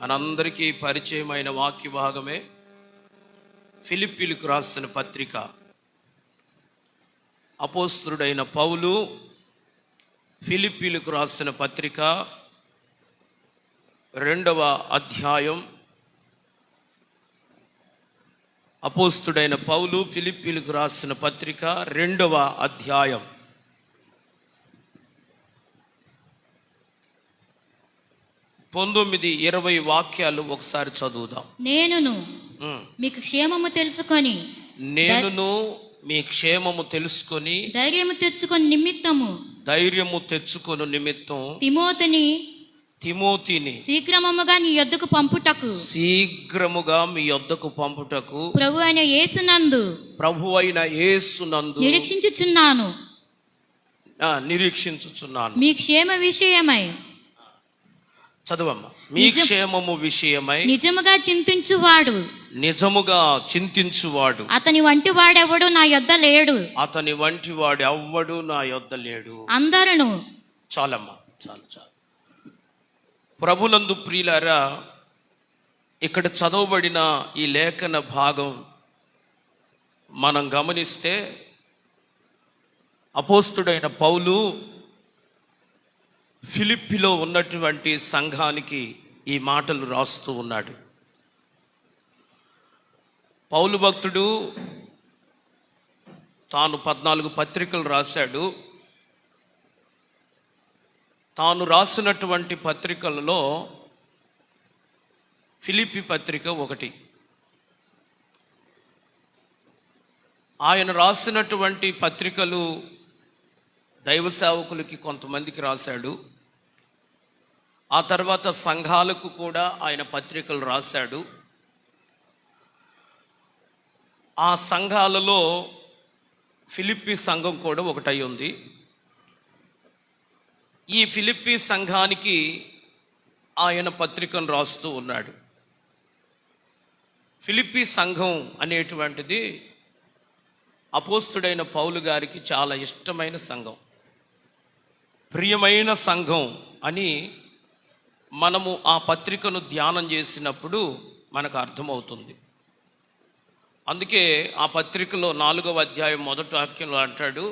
మనందరికీ పరిచయమైన వాక్య భాగమే ఫిలిప్పీలకు రాసిన పత్రిక. అపోస్తలుడైన పౌలు ఫిలిప్పీలకు రాసిన పత్రిక 2వ అధ్యాయం. అపోస్తలుడైన పౌలు ఫిలిప్పీలకు రాసిన పత్రిక 2వ అధ్యాయం. 19-20 వాక్యాలు ఒకసారి చదువుదాం. నేనును మీకు క్షేమము తెలుసుకొని మీ క్షేమము తెలుసుకొని ధైర్యము తెచ్చుకొని నిమిత్తం తిమోతిని శీఘ్రముగా మీ యొద్దకు పంపుటకు ప్రభువైన యేసునందు నిరీక్షించుచున్నాను. మీ క్షేమ విషయమై చదువమ్మా. మీ క్షేమము విషయమై నిజముగా చింతించువాడు అతని వంటి వాడెవడు నా యొద్ద లేడు. అందరూ చాలమ్మా, చాలు. ప్రభునందు ప్రియులారా, ఇక్కడ చదవబడిన ఈ లేఖన భాగం మనం గమనిస్తే అపోస్తలుడైన పౌలు ఫిలిప్పీలో ఉన్నటువంటి సంఘానికి ఈ మాటలు రాస్తూ ఉన్నాడు. పౌలు భక్తుడు తాను 14 పత్రికలు రాశాడు. తాను రాసినటువంటి పత్రికలలో ఫిలిప్పీ పత్రిక ఒకటి. ఆయన రాసినటువంటి పత్రికలు దైవ సేవకులకి కొంతమందికి రాశాడు. ఆ తర్వాత సంఘాలకు కూడా ఆయన పత్రికలు రాశాడు. ఆ సంఘాలలో ఫిలిప్పీ సంఘం కూడా ఒకటై ఉంది. ఈ ఫిలిప్పీ సంఘానికి ఆయన పత్రికను రాస్తూ ఉన్నాడు. ఫిలిప్పీ సంఘం అనేటువంటిది అపోస్తలుడైన పౌలు గారికి చాలా ఇష్టమైన సంఘం, ప్రియమైన సంఘం అని మనము ఆ పత్రికను ధ్యానం చేసినప్పుడు మనకు అర్థమవుతుంది. అందుకే ఆ పత్రికలో 4వ అధ్యాయం 1వ వాక్యంలో అంటాడు,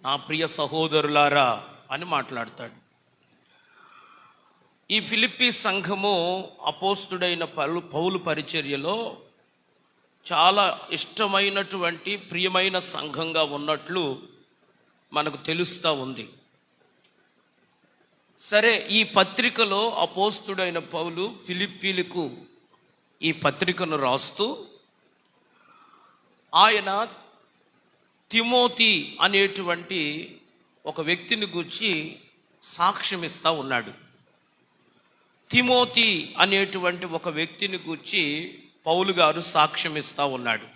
నా ప్రియ సహోదరులారా అని మాట్లాడతాడు. ఈ ఫిలిప్పీ సంఘము అపోస్తలుడైన పౌలు పరిచర్యలో చాలా ఇష్టమైనటువంటి ప్రియమైన సంఘంగా ఉన్నట్లు మనకు తెలుస్తూ ఉంది. సరే, ఈ పత్రికలో అపోస్తలుడైన పౌలు ఫిలిప్పీలకు ఈ పత్రికను రాస్తూ ఆయన తిమోతి అనేటువంటి ఒక వ్యక్తిని గూర్చి సాక్ష్యం ఇస్తూ ఉన్నాడు. తిమోతి అనేటువంటి ఒక వ్యక్తిని గూర్చి పౌలు గారు సాక్ష్యం ఇస్తూ ఉన్నాడు.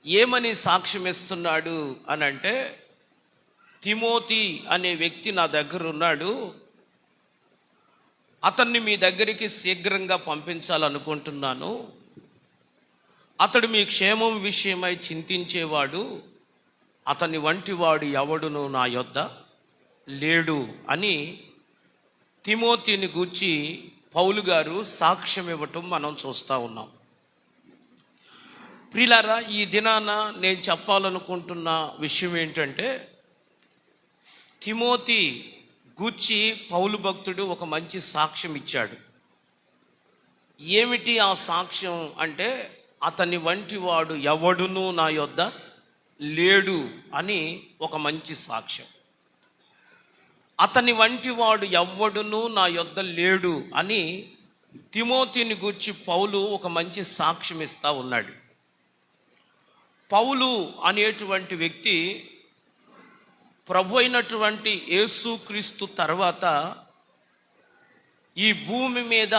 ఏమని సాక్ష్యం ఇస్తున్నాడు అని అంటే, తిమోతి అనే వ్యక్తి నా దగ్గర ఉన్నాడు, అతన్ని మీ దగ్గరికి శీఘ్రంగా పంపించాలనుకుంటున్నాను. అతడు మీ క్షేమం విషయమై చింతించేవాడు, అతని వంటి వాడు ఎవడును నా యొద్ద లేడు అని తిమోతిని గూర్చి పౌలు గారు సాక్ష్యం ఇవ్వటం మనం చూస్తూ ఉన్నాం. ప్రియులారా, ఈ దినాన నేను చెప్పాలనుకుంటున్న విషయం ఏంటంటే, తిమోతి గూర్చి పౌలు భక్తుడు ఒక మంచి సాక్ష్యం ఇచ్చాడు. ఏమిటి ఆ సాక్ష్యం అంటే, అతని వంటి వాడు ఎవడును నా యొద్ద లేడు అని ఒక మంచి సాక్ష్యం. అతని వంటి వాడు ఎవడును నా యొద్ద లేడు అని తిమోతిని గూర్చి పౌలు ఒక మంచి సాక్ష్యం ఇస్తూ ఉన్నాడు. పౌలు అనేటువంటి వ్యక్తి ప్రభు అయినటువంటి యేసుక్రీస్తు తర్వాత ఈ భూమి మీద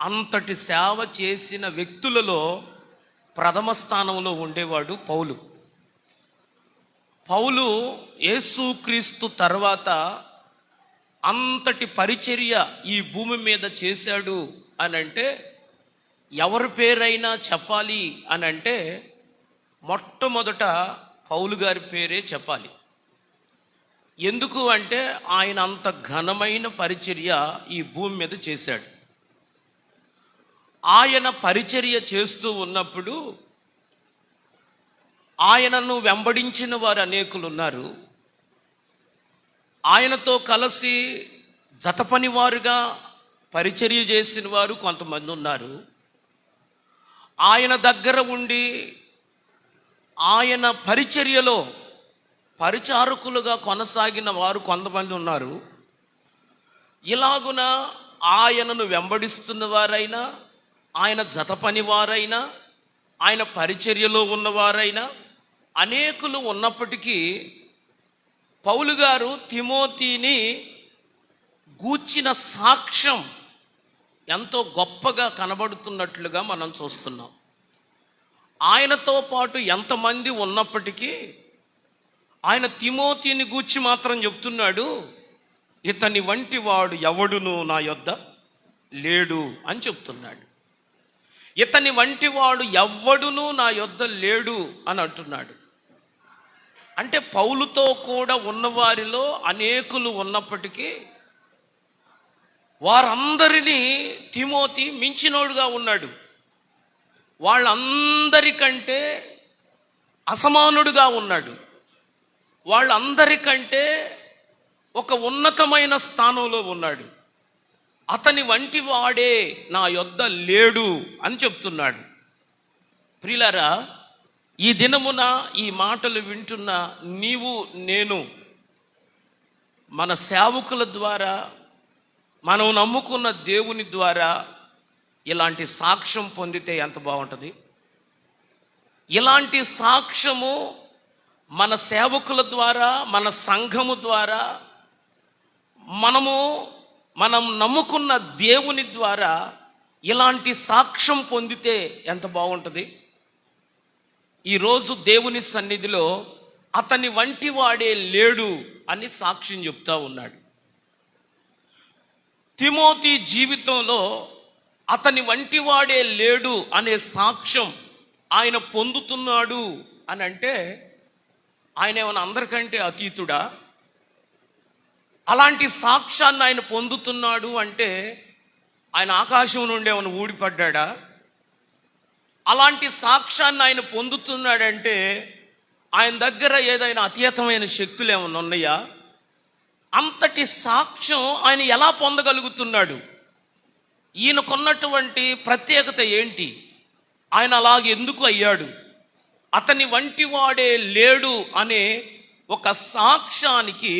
అంతటి సేవ చేసిన వ్యక్తులలో ప్రథమ స్థానంలో ఉండేవాడు పౌలు. పౌలు యేసుక్రీస్తు తర్వాత అంతటి పరిచర్య ఈ భూమి మీద చేశాడు అని అంటే, ఎవరి పేరైనా చెప్పాలి అని అంటే మొట్టమొదట పౌలు గారి పేరే చెప్పాలి. ఎందుకు అంటే ఆయన అంత ఘనమైన పరిచర్య ఈ భూమి మీద చేశాడు. ఆయన పరిచర్య చేస్తూ ఉన్నప్పుడు ఆయనను వెంబడించిన వారు అనేకులు ఉన్నారు. ఆయనతో కలిసి జతపనివారుగా పరిచర్య చేసిన వారు కొంతమంది ఉన్నారు. ఆయన దగ్గర ఉండి ఆయన పరిచర్యలో పరిచారకులుగా కొనసాగిన వారు కొంతమంది ఉన్నారు. ఇలాగున ఆయనను వెంబడిస్తున్న వారైనా, ఆయన జతపని వారైనా, ఆయన పరిచర్యలో ఉన్నవారైనా అనేకులు ఉన్నప్పటికీ పౌలు గారు తిమోతిని గూర్చిన సాక్ష్యం ఎంతో గొప్పగా కనబడుతున్నట్లుగా మనం చూస్తున్నాం. ఆయనతో పాటు ఎంతమంది ఉన్నప్పటికీ ఆయన తిమోతిని గూర్చి మాత్రం చెప్తున్నాడు, ఇతని వంటి వాడు ఎవడును నా యొద్ద లేడు అని చెప్తున్నాడు. ఇతని వంటి వాడు ఎవ్వడును నా యొద్ద లేడు అని అంటున్నాడు. అంటే పౌలుతో కూడా ఉన్నవారిలో అనేకులు ఉన్నప్పటికీ వారందరినీ తిమోతి మించినోడుగా ఉన్నాడు. వాళ్ళందరికంటే అసమానుడుగా ఉన్నాడు. వాళ్ళందరికంటే ఒక ఉన్నతమైన స్థానంలో ఉన్నాడు. అతని వంటి వాడే నా యొద్ద లేడు అని చెప్తున్నాడు. ప్రియులారా, ఈ దినమున ఈ మాటలు వింటున్న నీవు నేను మన సేవకుల ద్వారా, మనం నమ్ముకున్న దేవుని ద్వారా ఇలాంటి సాక్ష్యం పొందితే ఎంత బాగుంటుంది. ఇలాంటి సాక్ష్యము మన సేవకుల ద్వారా, మన సంఘము ద్వారా, మనం నమ్ముకున్న దేవుని ద్వారా ఇలాంటి సాక్ష్యం పొందితే ఎంత బాగుంటుంది. ఈరోజు దేవుని సన్నిధిలో అతని వంటి వాడే లేడు అని సాక్ష్యం చెప్తా ఉన్నాడు. తిమోతి జీవితంలో అతని వంటి వాడే లేడు అనే సాక్ష్యం ఆయన పొందుతున్నాడు అని అంటే ఆయన ఏమైనా అందరికంటే అతీతుడా? అలాంటి సాక్ష్యాన్ని ఆయన పొందుతున్నాడు అంటే ఆయన ఆకాశం నుండి ఏమైనా ఊడిపడ్డా? అలాంటి సాక్ష్యాన్ని ఆయన పొందుతున్నాడంటే ఆయన దగ్గర ఏదైనా అతీతమైన శక్తులు ఏమైనా ఉన్నాయా? అంతటి సాక్ష్యం ఆయన ఎలా పొందగలుగుతున్నాడు? ఈయనకున్నటువంటి ప్రత్యేకత ఏంటి? ఆయన అలాగే ఎందుకు అయ్యాడు? అతని వంటి వాడే లేడు అనే ఒక సాక్ష్యానికి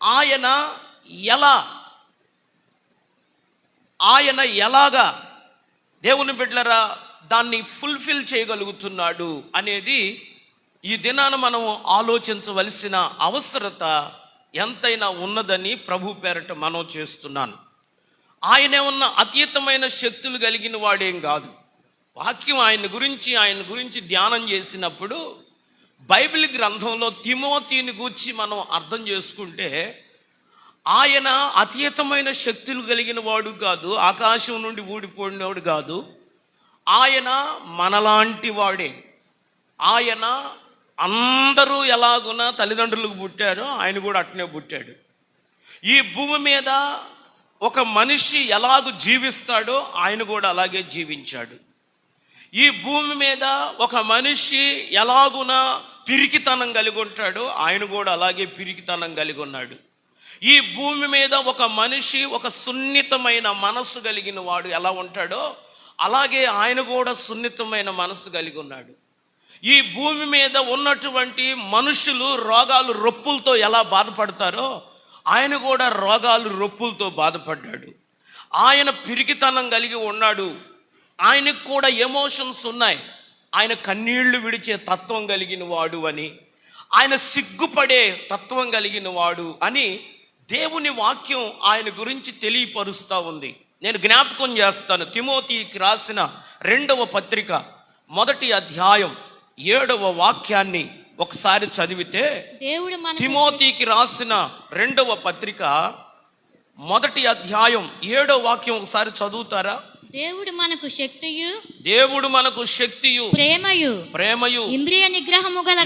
ఆయన ఎలాగా దేవుని బిడ్డలారా దాన్ని ఫుల్ఫిల్ చేయగలుగుతున్నాడు అనేది ఈ దినాన మనం ఆలోచించవలసిన అవసరత ఎంతైనా ఉన్నదని ప్రభు పేరట మనం చేస్తున్నాను. ఆయనే ఉన్న అతీతమైన శక్తులు కలిగిన వాడేం కాదు. వాక్యం ఆయన గురించి ధ్యానం చేసినప్పుడు బైబిల్ గ్రంథంలో తిమోతిని గూర్చి మనం అర్థం చేసుకుంటే ఆయన అతీతమైన శక్తులు కలిగిన వాడు కాదు, ఆకాశం నుండి ఊడిపోయినవాడు కాదు. ఆయన మనలాంటి వాడే. ఆయన అందరూ ఎలాగున తల్లిదండ్రులకు పుట్టారో ఆయన కూడా అట్నే పుట్టాడు. ఈ భూమి మీద ఒక మనిషి ఎలాగూ జీవిస్తాడో ఆయన కూడా అలాగే జీవించాడు. ఈ భూమి మీద ఒక మనిషి ఎలాగున పిరికితనం కలిగి ఉంటాడో ఆయన కూడా అలాగే పిరికితనం కలిగి ఉన్నాడు. ఈ భూమి మీద ఒక మనిషి ఒక సున్నితమైన మనస్సు కలిగిన వాడు ఎలా ఉంటాడో అలాగే ఆయన కూడా సున్నితమైన మనస్సు కలిగి ఉన్నాడు. ఈ భూమి మీద ఉన్నటువంటి మనుషులు రోగాలు రొప్పులతో ఎలా బాధపడతారో ఆయన కూడా రోగాలు రొప్పులతో బాధపడ్డాడు. ఆయన పిరికితనం కలిగి ఉన్నాడు. ఆయనకు కూడా ఎమోషన్స్ ఉన్నాయి. ఆయన కన్నీళ్లు విడిచే తత్వం కలిగిన వాడు అని, ఆయన సిగ్గుపడే తత్వం కలిగిన వాడు అని దేవుని వాక్యం ఆయన గురించి తెలియపరుస్తూ ఉంది. నేను జ్ఞాపకం చేస్తాను. తిమోతికి రాసిన 2వ పత్రిక 1వ అధ్యాయం 7వ వాక్యాన్ని ఒకసారి చదివితే, తిమోతికి రాసిన 2వ పత్రిక 1వ అధ్యాయం 7వ వాక్యం ఒకసారి చదువుతారా? దేవుడు మనకు శక్తియు ప్రేమయు ఇంద్రియ నిగ్రహము గల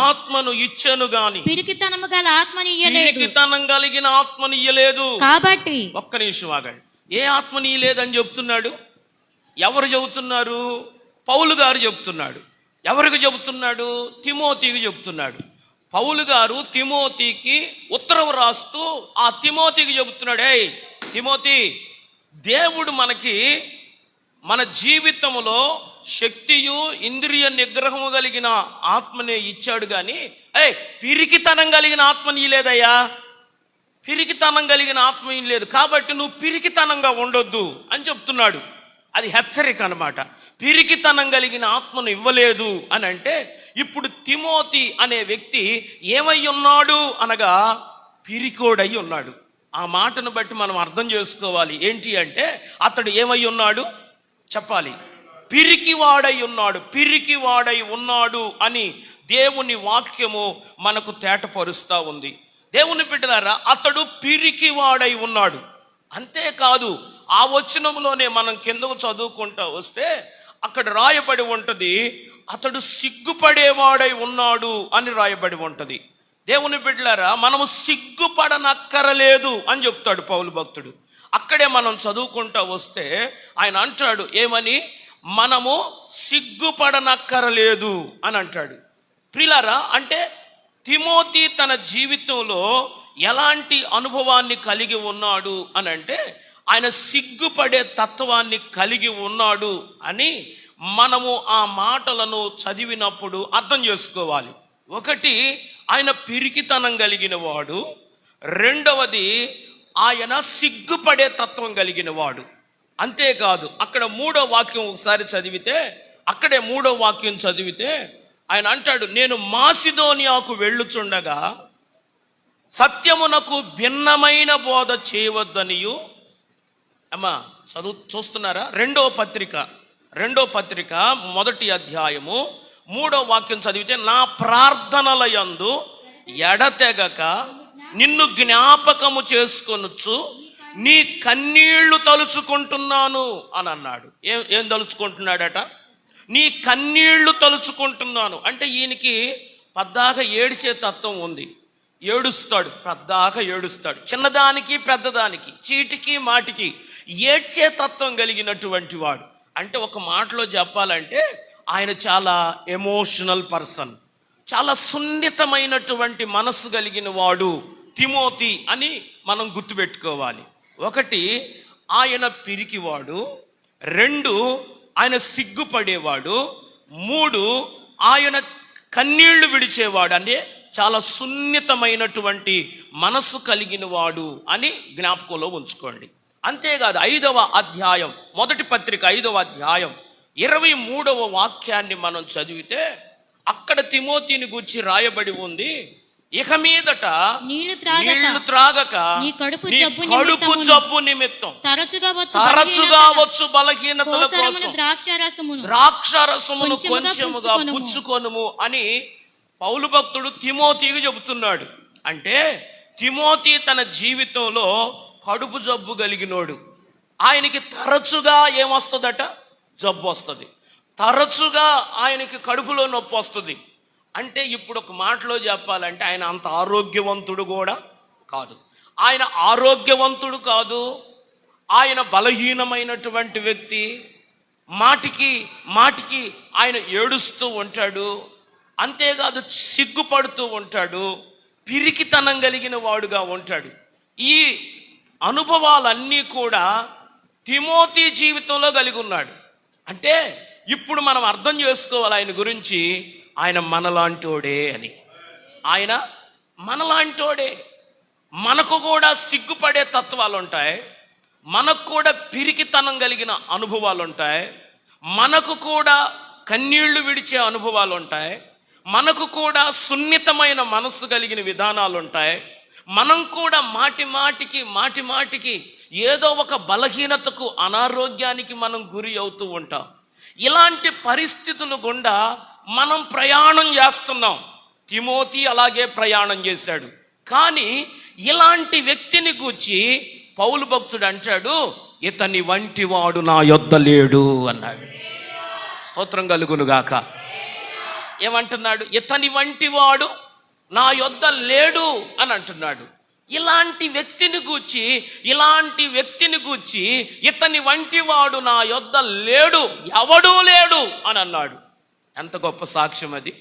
ఆత్మను ఇచ్చెను గాని పిరికితనం కలిగిన ఆత్మని ఇయ్యలేదు. కాబట్టి ఒక్క నిమిషం ఆగండి. ఏ ఆత్మ నీ లేదని చెప్తున్నాడు? ఎవరు చెబుతున్నారు? పౌలు గారు చెబుతున్నాడు. ఎవరికి చెబుతున్నాడు? తిమోతికి చెబుతున్నాడు. పౌలు గారు తిమోతికి ఉత్తరం రాస్తూ ఆ తిమోతికి చెబుతున్నాడు, ఏయ్ తిమోతి, దేవుడు మనకి మన జీవితంలో శక్తియు ఇంద్రియ నిగ్రహము కలిగిన ఆత్మనే ఇచ్చాడు, కానీ పిరికితనం కలిగిన ఆత్మ నీ లేదయ్యా. పిరికితనం కలిగిన ఆత్మ ఏం లేదు, కాబట్టి నువ్వు పిరికితనంగా ఉండొద్దు అని చెప్తున్నాడు. అది హెచ్చరిక అన్నమాట. పిరికితనం కలిగిన ఆత్మను ఇవ్వలేదు అని అంటే, ఇప్పుడు తిమోతి అనే వ్యక్తి ఏమై ఉన్నాడు అనగా పిరికోడై ఉన్నాడు. ఆ మాటను బట్టి మనం అర్థం చేసుకోవాలి. ఏంటి అంటే అతడు ఏమై ఉన్నాడు చెప్పాలి? పిరికివాడై ఉన్నాడు. పిరికివాడై ఉన్నాడు అని దేవుని వాక్యము మనకు తేటపరుస్తూ ఉంది. దేవుని బిడ్డలారా, అతడు పిరికివాడై ఉన్నాడు. అంతేకాదు, ఆ వచనంలోనే మనం కిందకు చదువుకుంటూ వస్తే అక్కడ రాయబడి ఉంటుంది, అతడు సిగ్గుపడేవాడై ఉన్నాడు అని రాయబడి ఉంటుంది. దేవుని బిడ్డలారా, మనము సిగ్గుపడనక్కరలేదు అని చెప్తాడు పౌలు భక్తుడు. అక్కడే మనం చదువుకుంటూ వస్తే ఆయన అంటాడు ఏమని? మనము సిగ్గుపడనక్కరలేదు అని అంటాడు. ప్రియులారా, అంటే తిమోతి తన జీవితంలో ఎలాంటి అనుభవాన్ని కలిగి ఉన్నాడు అని అంటే, ఆయన సిగ్గుపడే తత్వాన్ని కలిగి ఉన్నాడు అని మనము ఆ మాటలను చదివినప్పుడు అర్థం చేసుకోవాలి. ఒకటి, ఆయన పిరికితనం కలిగిన వాడు. రెండవది, ఆయన సిగ్గుపడే తత్వం కలిగిన వాడు. అంతేకాదు, అక్కడ మూడో వాక్యం ఒకసారి చదివితే, అక్కడే మూడో వాక్యం చదివితే ఆయన అంటాడు, నేను మాసిదోనియాకు వెళ్ళుచుండగా సత్యమునకు భిన్నమైన బోధ చేయవద్దనియు. అమ్మా చూస్తున్నారా? రెండో పత్రిక 1వ అధ్యాయము 3వ వాక్యం చదివితే, నా ప్రార్థనల యందు ఎడతెగక నిన్ను జ్ఞాపకము చేసుకొనుచు నీ కన్నీళ్లు తలుచుకుంటున్నాను అని అన్నాడు. ఏం తలుచుకుంటున్నాడట? నీ కన్నీళ్లు తలుచుకుంటున్నాను అంటే ఈయనకి పద్దాక ఏడిసే తత్వం ఉంది. ఏడుస్తాడు, పద్దాక ఏడుస్తాడు. చిన్నదానికి పెద్దదానికి, చీటికి మాటికి ఏడ్చే తత్వం కలిగినటువంటి వాడు. అంటే ఒక మాటలో చెప్పాలంటే ఆయన చాలా ఎమోషనల్ పర్సన్, చాలా సున్నితమైనటువంటి మనస్సు కలిగిన వాడు తిమోతి అని మనం గుర్తుపెట్టుకోవాలి. ఒకటి, ఆయన పిరికివాడు. 2, ఆయన సిగ్గుపడేవాడు. 3, ఆయన కన్నీళ్లు విడిచేవాడు, అంటే చాలా సున్నితమైనటువంటి మనస్సు కలిగిన వాడు అని జ్ఞాపకంలో ఉంచుకోండి. అంతేకాదు, 5వ అధ్యాయం, మొదటి పత్రిక 5వ అధ్యాయం 23వ వాక్యాన్ని మనం చదివితే అక్కడ తిమోతిని గూర్చి రాయబడి ఉంది, ఇక మీదట నీళ్లు త్రాగక నీ కడుపు జబ్బు నిమిత్తం తరచుగా వచ్చు బలహీనతల కోసం ద్రాక్షారసమును కొంచెముగా పుచ్చుకొనుము అని పౌలు భక్తుడు తిమోతికి చెబుతున్నాడు. అంటే తిమోతి తన జీవితంలో కడుపు జబ్బు కలిగినోడు. ఆయనకి తరచుగా ఏమొస్తుందట? జబ్బు వస్తుంది. తరచుగా ఆయనకి కడుపులో నొప్పి వస్తుంది. అంటే ఇప్పుడు ఒక మాటలో చెప్పాలంటే ఆయన అంత ఆరోగ్యవంతుడు కూడా కాదు. ఆయన ఆరోగ్యవంతుడు కాదు, ఆయన బలహీనమైనటువంటి వ్యక్తి. మాటికి ఆయన ఏడుస్తూ ఉంటాడు. అంతేకాదు, సిగ్గుపడుతూ ఉంటాడు, పిరికితనం కలిగిన వాడుగా ఉంటాడు. ఈ అనుభవాలన్నీ కూడా తిమోతి జీవితంలో కలిగి ఉన్నాడు. అంటే ఇప్పుడు మనం అర్థం చేసుకోవాలి ఆయన గురించి, ఆయన మనలాంటోడే అని. ఆయన మనలాంటోడే. మనకు కూడా సిగ్గుపడే తత్వాలు ఉంటాయి, మనకు కూడా పిరికితనం కలిగిన అనుభవాలు ఉంటాయి, మనకు కూడా కన్నీళ్లు విడిచే అనుభవాలు ఉంటాయి, మనకు కూడా సున్నితమైన మనస్సు కలిగిన విధానాలు ఉంటాయి. మనం కూడా మాటిమాటికి ఏదో ఒక బలహీనతకు, అనారోగ్యానికి మనం గురి అవుతూ ఉంటాం. ఇలాంటి పరిస్థితులు గుండా మనం ప్రయాణం చేస్తున్నాం. తిమోతి అలాగే ప్రయాణం చేశాడు. కానీ ఇలాంటి వ్యక్తిని గూర్చి పౌలు భక్తుడు అంటాడు, ఇతని వంటి వాడు నా యొద్ద లేడు అన్నాడు. స్తోత్రం కలుగునుగాక. ఏమంటున్నాడు? ఇతని వంటి వాడు నా యొద్ద లేడు అని అంటున్నాడు. ఇలాంటి వ్యక్తిని గూర్చి ఇతని వంటి వాడు నా యొద్ద లేడు, ఎవడూ లేడు అని అన్నాడు. ఎంత గొప్ప సాక్ష్యం అది.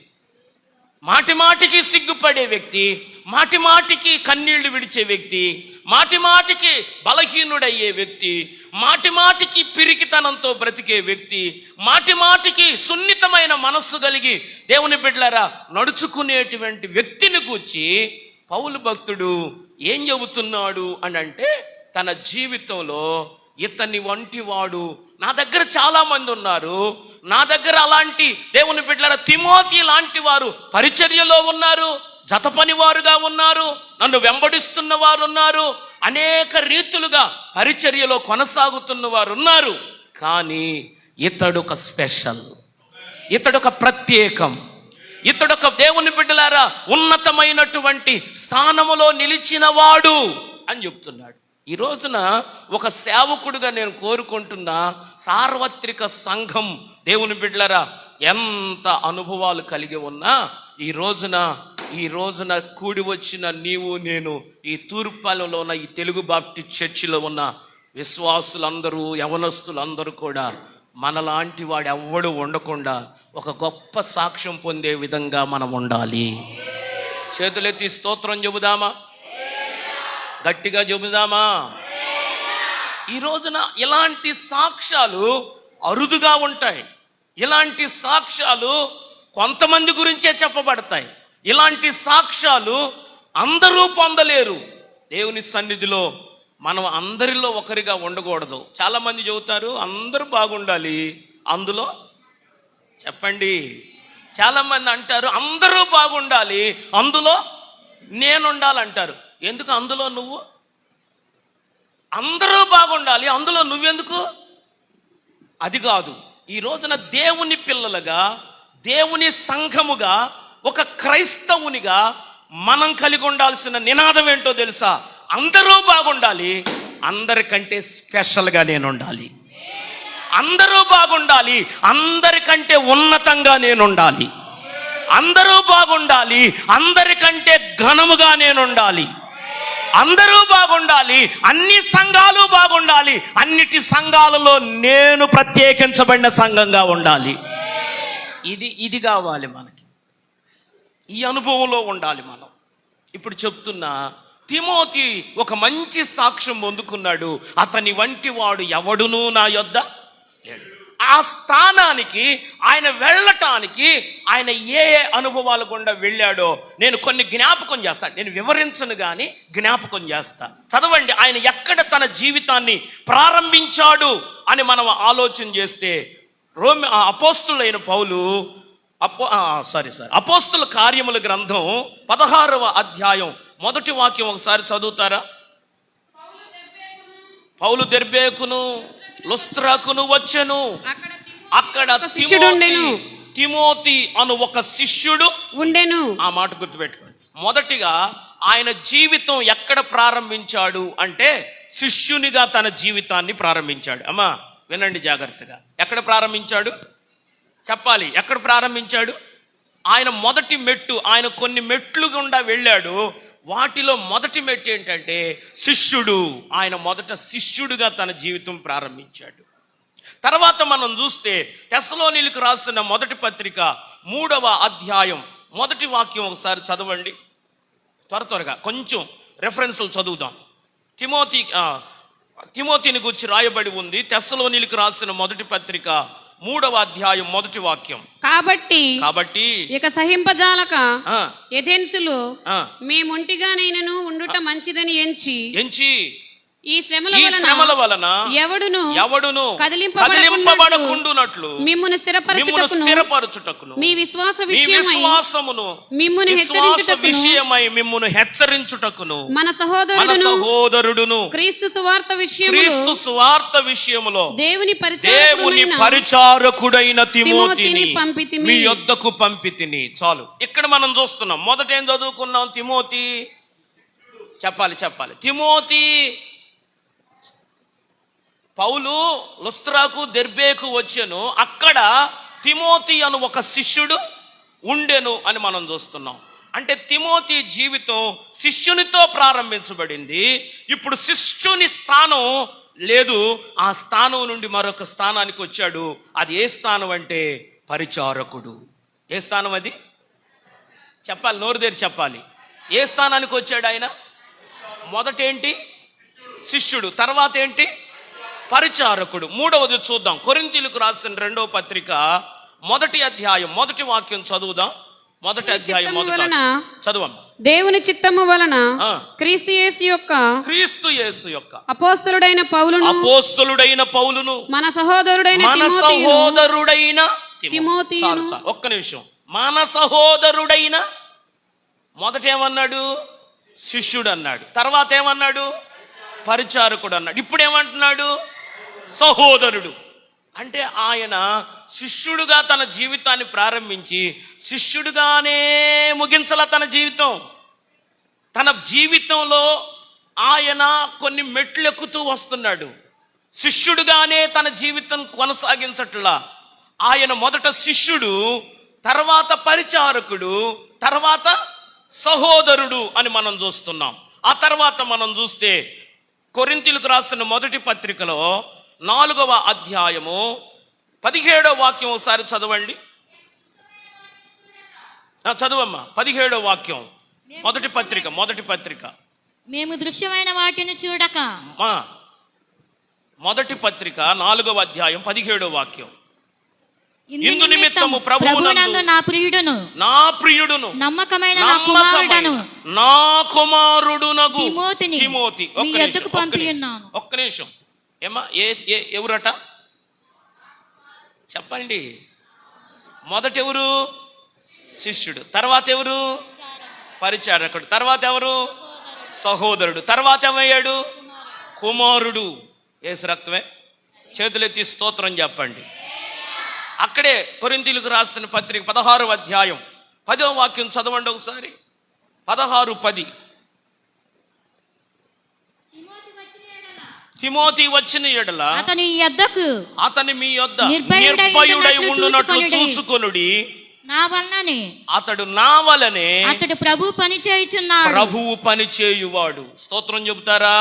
మాటి మాటికి సిగ్గుపడే వ్యక్తి, మాటి మాటికి కన్నీళ్లు విడిచే వ్యక్తి, మాటి మాటికి బలహీనుడయ్యే వ్యక్తి, మాటి మాటికి పిరికితనంతో బ్రతికే వ్యక్తి, మాటి మాటికి సున్నితమైన మనస్సు కలిగి దేవుని బిడ్డలారా నడుచుకునేటువంటి వ్యక్తిని గూర్చి పౌలు భక్తుడు ఏం చెబుతున్నాడు అని అంటే, తన జీవితంలో ఇతని వంటి వాడు నా దగ్గర చాలా మంది ఉన్నారు, నా దగ్గర అలాంటి దేవుని బిడ్డలారా తిమోతి లాంటి వారు పరిచర్యలో ఉన్నారు, జత పనివారుగా ఉన్నారు, నన్ను వెంబడిస్తున్న వారు ఉన్నారు, అనేక రీతులుగా పరిచర్యలో కొనసాగుతున్న వారు ఉన్నారు. కానీ ఇతడొక స్పెషల్, ఇతడొక ప్రత్యేకం, ఇతడొక దేవుని బిడ్డలారా ఉన్నతమైనటువంటి స్థానములో నిలిచిన వాడు అని చెప్తున్నాడు. ఈ రోజున ఒక సేవకుడిగా నేను కోరుకుంటున్న సార్వత్రిక సంఘం దేవుని బిడ్డలారా ఎంత అనుభవాలు కలిగి ఉన్నా ఈ రోజున కూడి వచ్చిన నీవు నేను ఈ తూర్పాలలో ఉన్న ఈ తెలుగు బాప్టిస్ట్ చర్చిలో ఉన్న విశ్వాసులందరూ యవనస్తులందరూ కూడా మనలాంటి వాడు ఎవ్వడు ఉండకుండా ఒక గొప్ప సాక్ష్యం పొందే విధంగా మనం ఉండాలి. చేతులెత్తి స్తోత్రం చెబుదామా? గట్టిగా చెబుదామా? ఈ రోజున ఇలాంటి సాక్ష్యాలు అరుదుగా ఉంటాయి. ఇలాంటి సాక్ష్యాలు కొంతమంది గురించే చెప్పబడతాయి. ఇలాంటి సాక్ష్యాలు అందరూ పొందలేరు. దేవుని సన్నిధిలో మనం అందరిలో ఒకరిగా ఉండకూడదు. చాలామంది చెబుతారు అందరూ బాగుండాలి, అందులో చెప్పండి. చాలామంది అంటారు అందరూ బాగుండాలి, అందులో నేనుండాలంటారు. ఎందుకు అందులో నువ్వు? అందరూ బాగుండాలి, అందులో నువ్వెందుకు? అది కాదు. ఈ రోజున దేవుని పిల్లలుగా, దేవుని సంఘముగా, ఒక క్రైస్తవునిగా మనం కలిగి ఉండాల్సిన నినాదం ఏంటో తెలుసా? అందరూ బాగుండాలి, అందరికంటే స్పెషల్గా నేను ఉండాలి. అందరూ బాగుండాలి, అందరికంటే ఉన్నతంగా నేను ఉండాలి. అందరూ బాగుండాలి, అందరికంటే ఘనముగా నేను ఉండాలి. అందరూ బాగుండాలి, అన్ని సంఘాలు బాగుండాలి, అన్నిటి సంఘాలలో నేను ప్రత్యేకించబడిన సంఘంగా ఉండాలి. ఇది కావాలి మనకి. ఈ అనుభవంలో ఉండాలి మనం. ఇప్పుడు చెప్తున్నా, తిమోతి ఒక మంచి సాక్ష్యం పొందుకున్నాడు. అతని వంటి వాడు ఎవడునూ నా యొద్ద లేడు. ఆ స్థానానికి ఆయన వెళ్ళటానికి ఆయన ఏ అనుభవాలు గుండా వెళ్ళాడో నేను కొన్ని జ్ఞాపకం చేస్తాను. నేను వివరించను కానీ జ్ఞాపకం చేస్తా. చదవండి, ఆయన ఎక్కడ తన జీవితాన్ని ప్రారంభించాడు అని మనం ఆలోచన చేస్తే అపోస్తులైన పౌలు అపోస్తుల కార్యముల గ్రంథం 16వ అధ్యాయం 1వ వాక్యం ఒకసారి చదువుతారా? పౌలు దెర్బేకును లుస్త్రాకును వచ్చెను, అక్కడ తిమోతి అను ఒక శిష్యుడు ఉండెను. ఆ మాట గుర్తుపెట్టుకోండి. మొదటిగా ఆయన జీవితం ఎక్కడ ప్రారంభించాడు అంటే శిష్యునిగా తన జీవితాన్ని ప్రారంభించాడు. అమ్మా వినండి జాగ్రత్తగా. ఎక్కడ ప్రారంభించాడు చెప్పాలి. ఎక్కడ ప్రారంభించాడు? ఆయన మొదటి మెట్టు, ఆయన కొన్ని మెట్లు గుండా వెళ్ళాడు. వాటిలో మొదటి మెట్టు ఏంటంటే శిష్యుడు. ఆయన మొదట శిష్యుడిగా తన జీవితం ప్రారంభించాడు. తర్వాత మనం చూస్తే తెస్సలోనీయులకు రాసిన మొదటి పత్రిక 3వ అధ్యాయం 1వ వాక్యం ఒకసారి చదవండి. త్వరగా కొంచెం రెఫరెన్సులు చదువుదాం. తిమోతిని గురించి రాయబడి ఉంది. తెస్సలోనీయులకు రాసిన మొదటి పత్రిక 3వ అధ్యాయం 1వ వాక్యం. కాబట్టి ఇక సహింపజాలక ఎథెన్సులు మేముంటిగానైనను ఉండుట మంచిదని ఎంచి ఈ శ్రమల వలన ఎవడును కదిలింపబడకుండునట్లు మిమ్మును స్థిరపరచుటకును మీ విశ్వాసమును మిమ్మును హెచ్చరించుటకును మన సహోదరుడును క్రీస్తు సువార్త విషయములో దేవుని పరిచారకుడైన తిమోతిని మీ యొద్దకు పంపితిని. చాలు. ఇక్కడ మనం చూస్తున్నాం. మొదట ఏం చదువుకున్నాం? తిమోతి. చెప్పాలి. తిమోతి. పౌలు లుస్త్రాకు దెర్బేకు వచ్చెను, అక్కడ తిమోతి అను ఒక శిష్యుడు ఉండెను అని మనం చూస్తున్నాం. అంటే తిమోతి జీవితం శిష్యునితో ప్రారంభించబడింది. ఇప్పుడు శిష్యుని స్థానం లేదు, ఆ స్థానం నుండి మరొక స్థానానికి వచ్చాడు. అది ఏ స్థానం అంటే పరిచారకుడు. ఏ స్థానం అది? చెప్పాలి, నోరు తెరి చెప్పాలి. ఏ స్థానానికి వచ్చాడు ఆయన? మొదట ఏంటి? శిష్యుడు. తర్వాత ఏంటి? పరిచారకుడు. మూడవది చూద్దాం. కొరింథీయులకు రాసిన 2వ పత్రిక 1వ అధ్యాయం 1వ వాక్యం చదువుదాం. 1వ అధ్యాయం 1వ చదువమ్మ. దేవుని చిత్తము వలన క్రీస్తు యేసు యొక్క అపోస్తలుడైన పౌలును మన సహోదరుడైన తిమోతియును. ఒక్క నిమిషం. మన సహోదరుడైన, మొదట ఏమన్నాడు? శిష్యుడు అన్నాడు. తర్వాత ఏమన్నాడు? పరిచారకుడు అన్నాడు. ఇప్పుడు ఏమంటున్నాడు? సహోదరుడు. అంటే ఆయన శిష్యుడుగా తన జీవితాన్ని ప్రారంభించి శిష్యుడుగానే ముగించాల తన జీవితం. తన జీవితంలో ఆయన కొన్ని మెట్లు ఎక్కుతూ వస్తున్నాడు. శిష్యుడుగానే తన జీవితం కొనసాగించట్లా. ఆయన మొదట శిష్యుడు, తర్వాత పరిచారకుడు, తర్వాత సహోదరుడు అని మనం చూస్తున్నాం. ఆ తర్వాత మనం చూస్తే కొరింథీయులకు రాసిన 1వ పత్రికలో 4వ అధ్యాయము 17వ వాక్యం ఒకసారి చదవండి. చదువమ్మా. 17వ వాక్యం. మొదటి పత్రిక. మేము దృశ్యమైన వాటిని చూడక. మొదటి పత్రిక 4వ అధ్యాయం 17వ వాక్యం. ఇందు నిమిత్తము ప్రభువునందు నా ప్రియుడును నమ్మకమైన నా కుమారుడునగు తిమోతి ఒక్క నిమిషం. ఏమా ఎవరట చెప్పండి. మొదట ఎవరు? శిష్యుడు. తర్వాత ఎవరు? పరిచారకుడు. తర్వాత ఎవరు? సహోదరుడు. తర్వాత ఏమయ్యాడు? కుమారుడు. యేసు రక్తమే. చేతులెత్తి స్తోత్రం చెప్పండి. అక్కడే కొరింథీయులకు రాసిన పత్రిక 16వ అధ్యాయం 10వ వాక్యం చదవండి ఒకసారి. 16:10. తిమోతి వచ్చిన ఎడల అతని మీ యొద్ద నిర్భయుడై ఉండునట్లు చూచుకొనుడి. అతడు నా వలనే ప్రభువు పని చేయువాడు. స్తోత్రం చెబుతారా?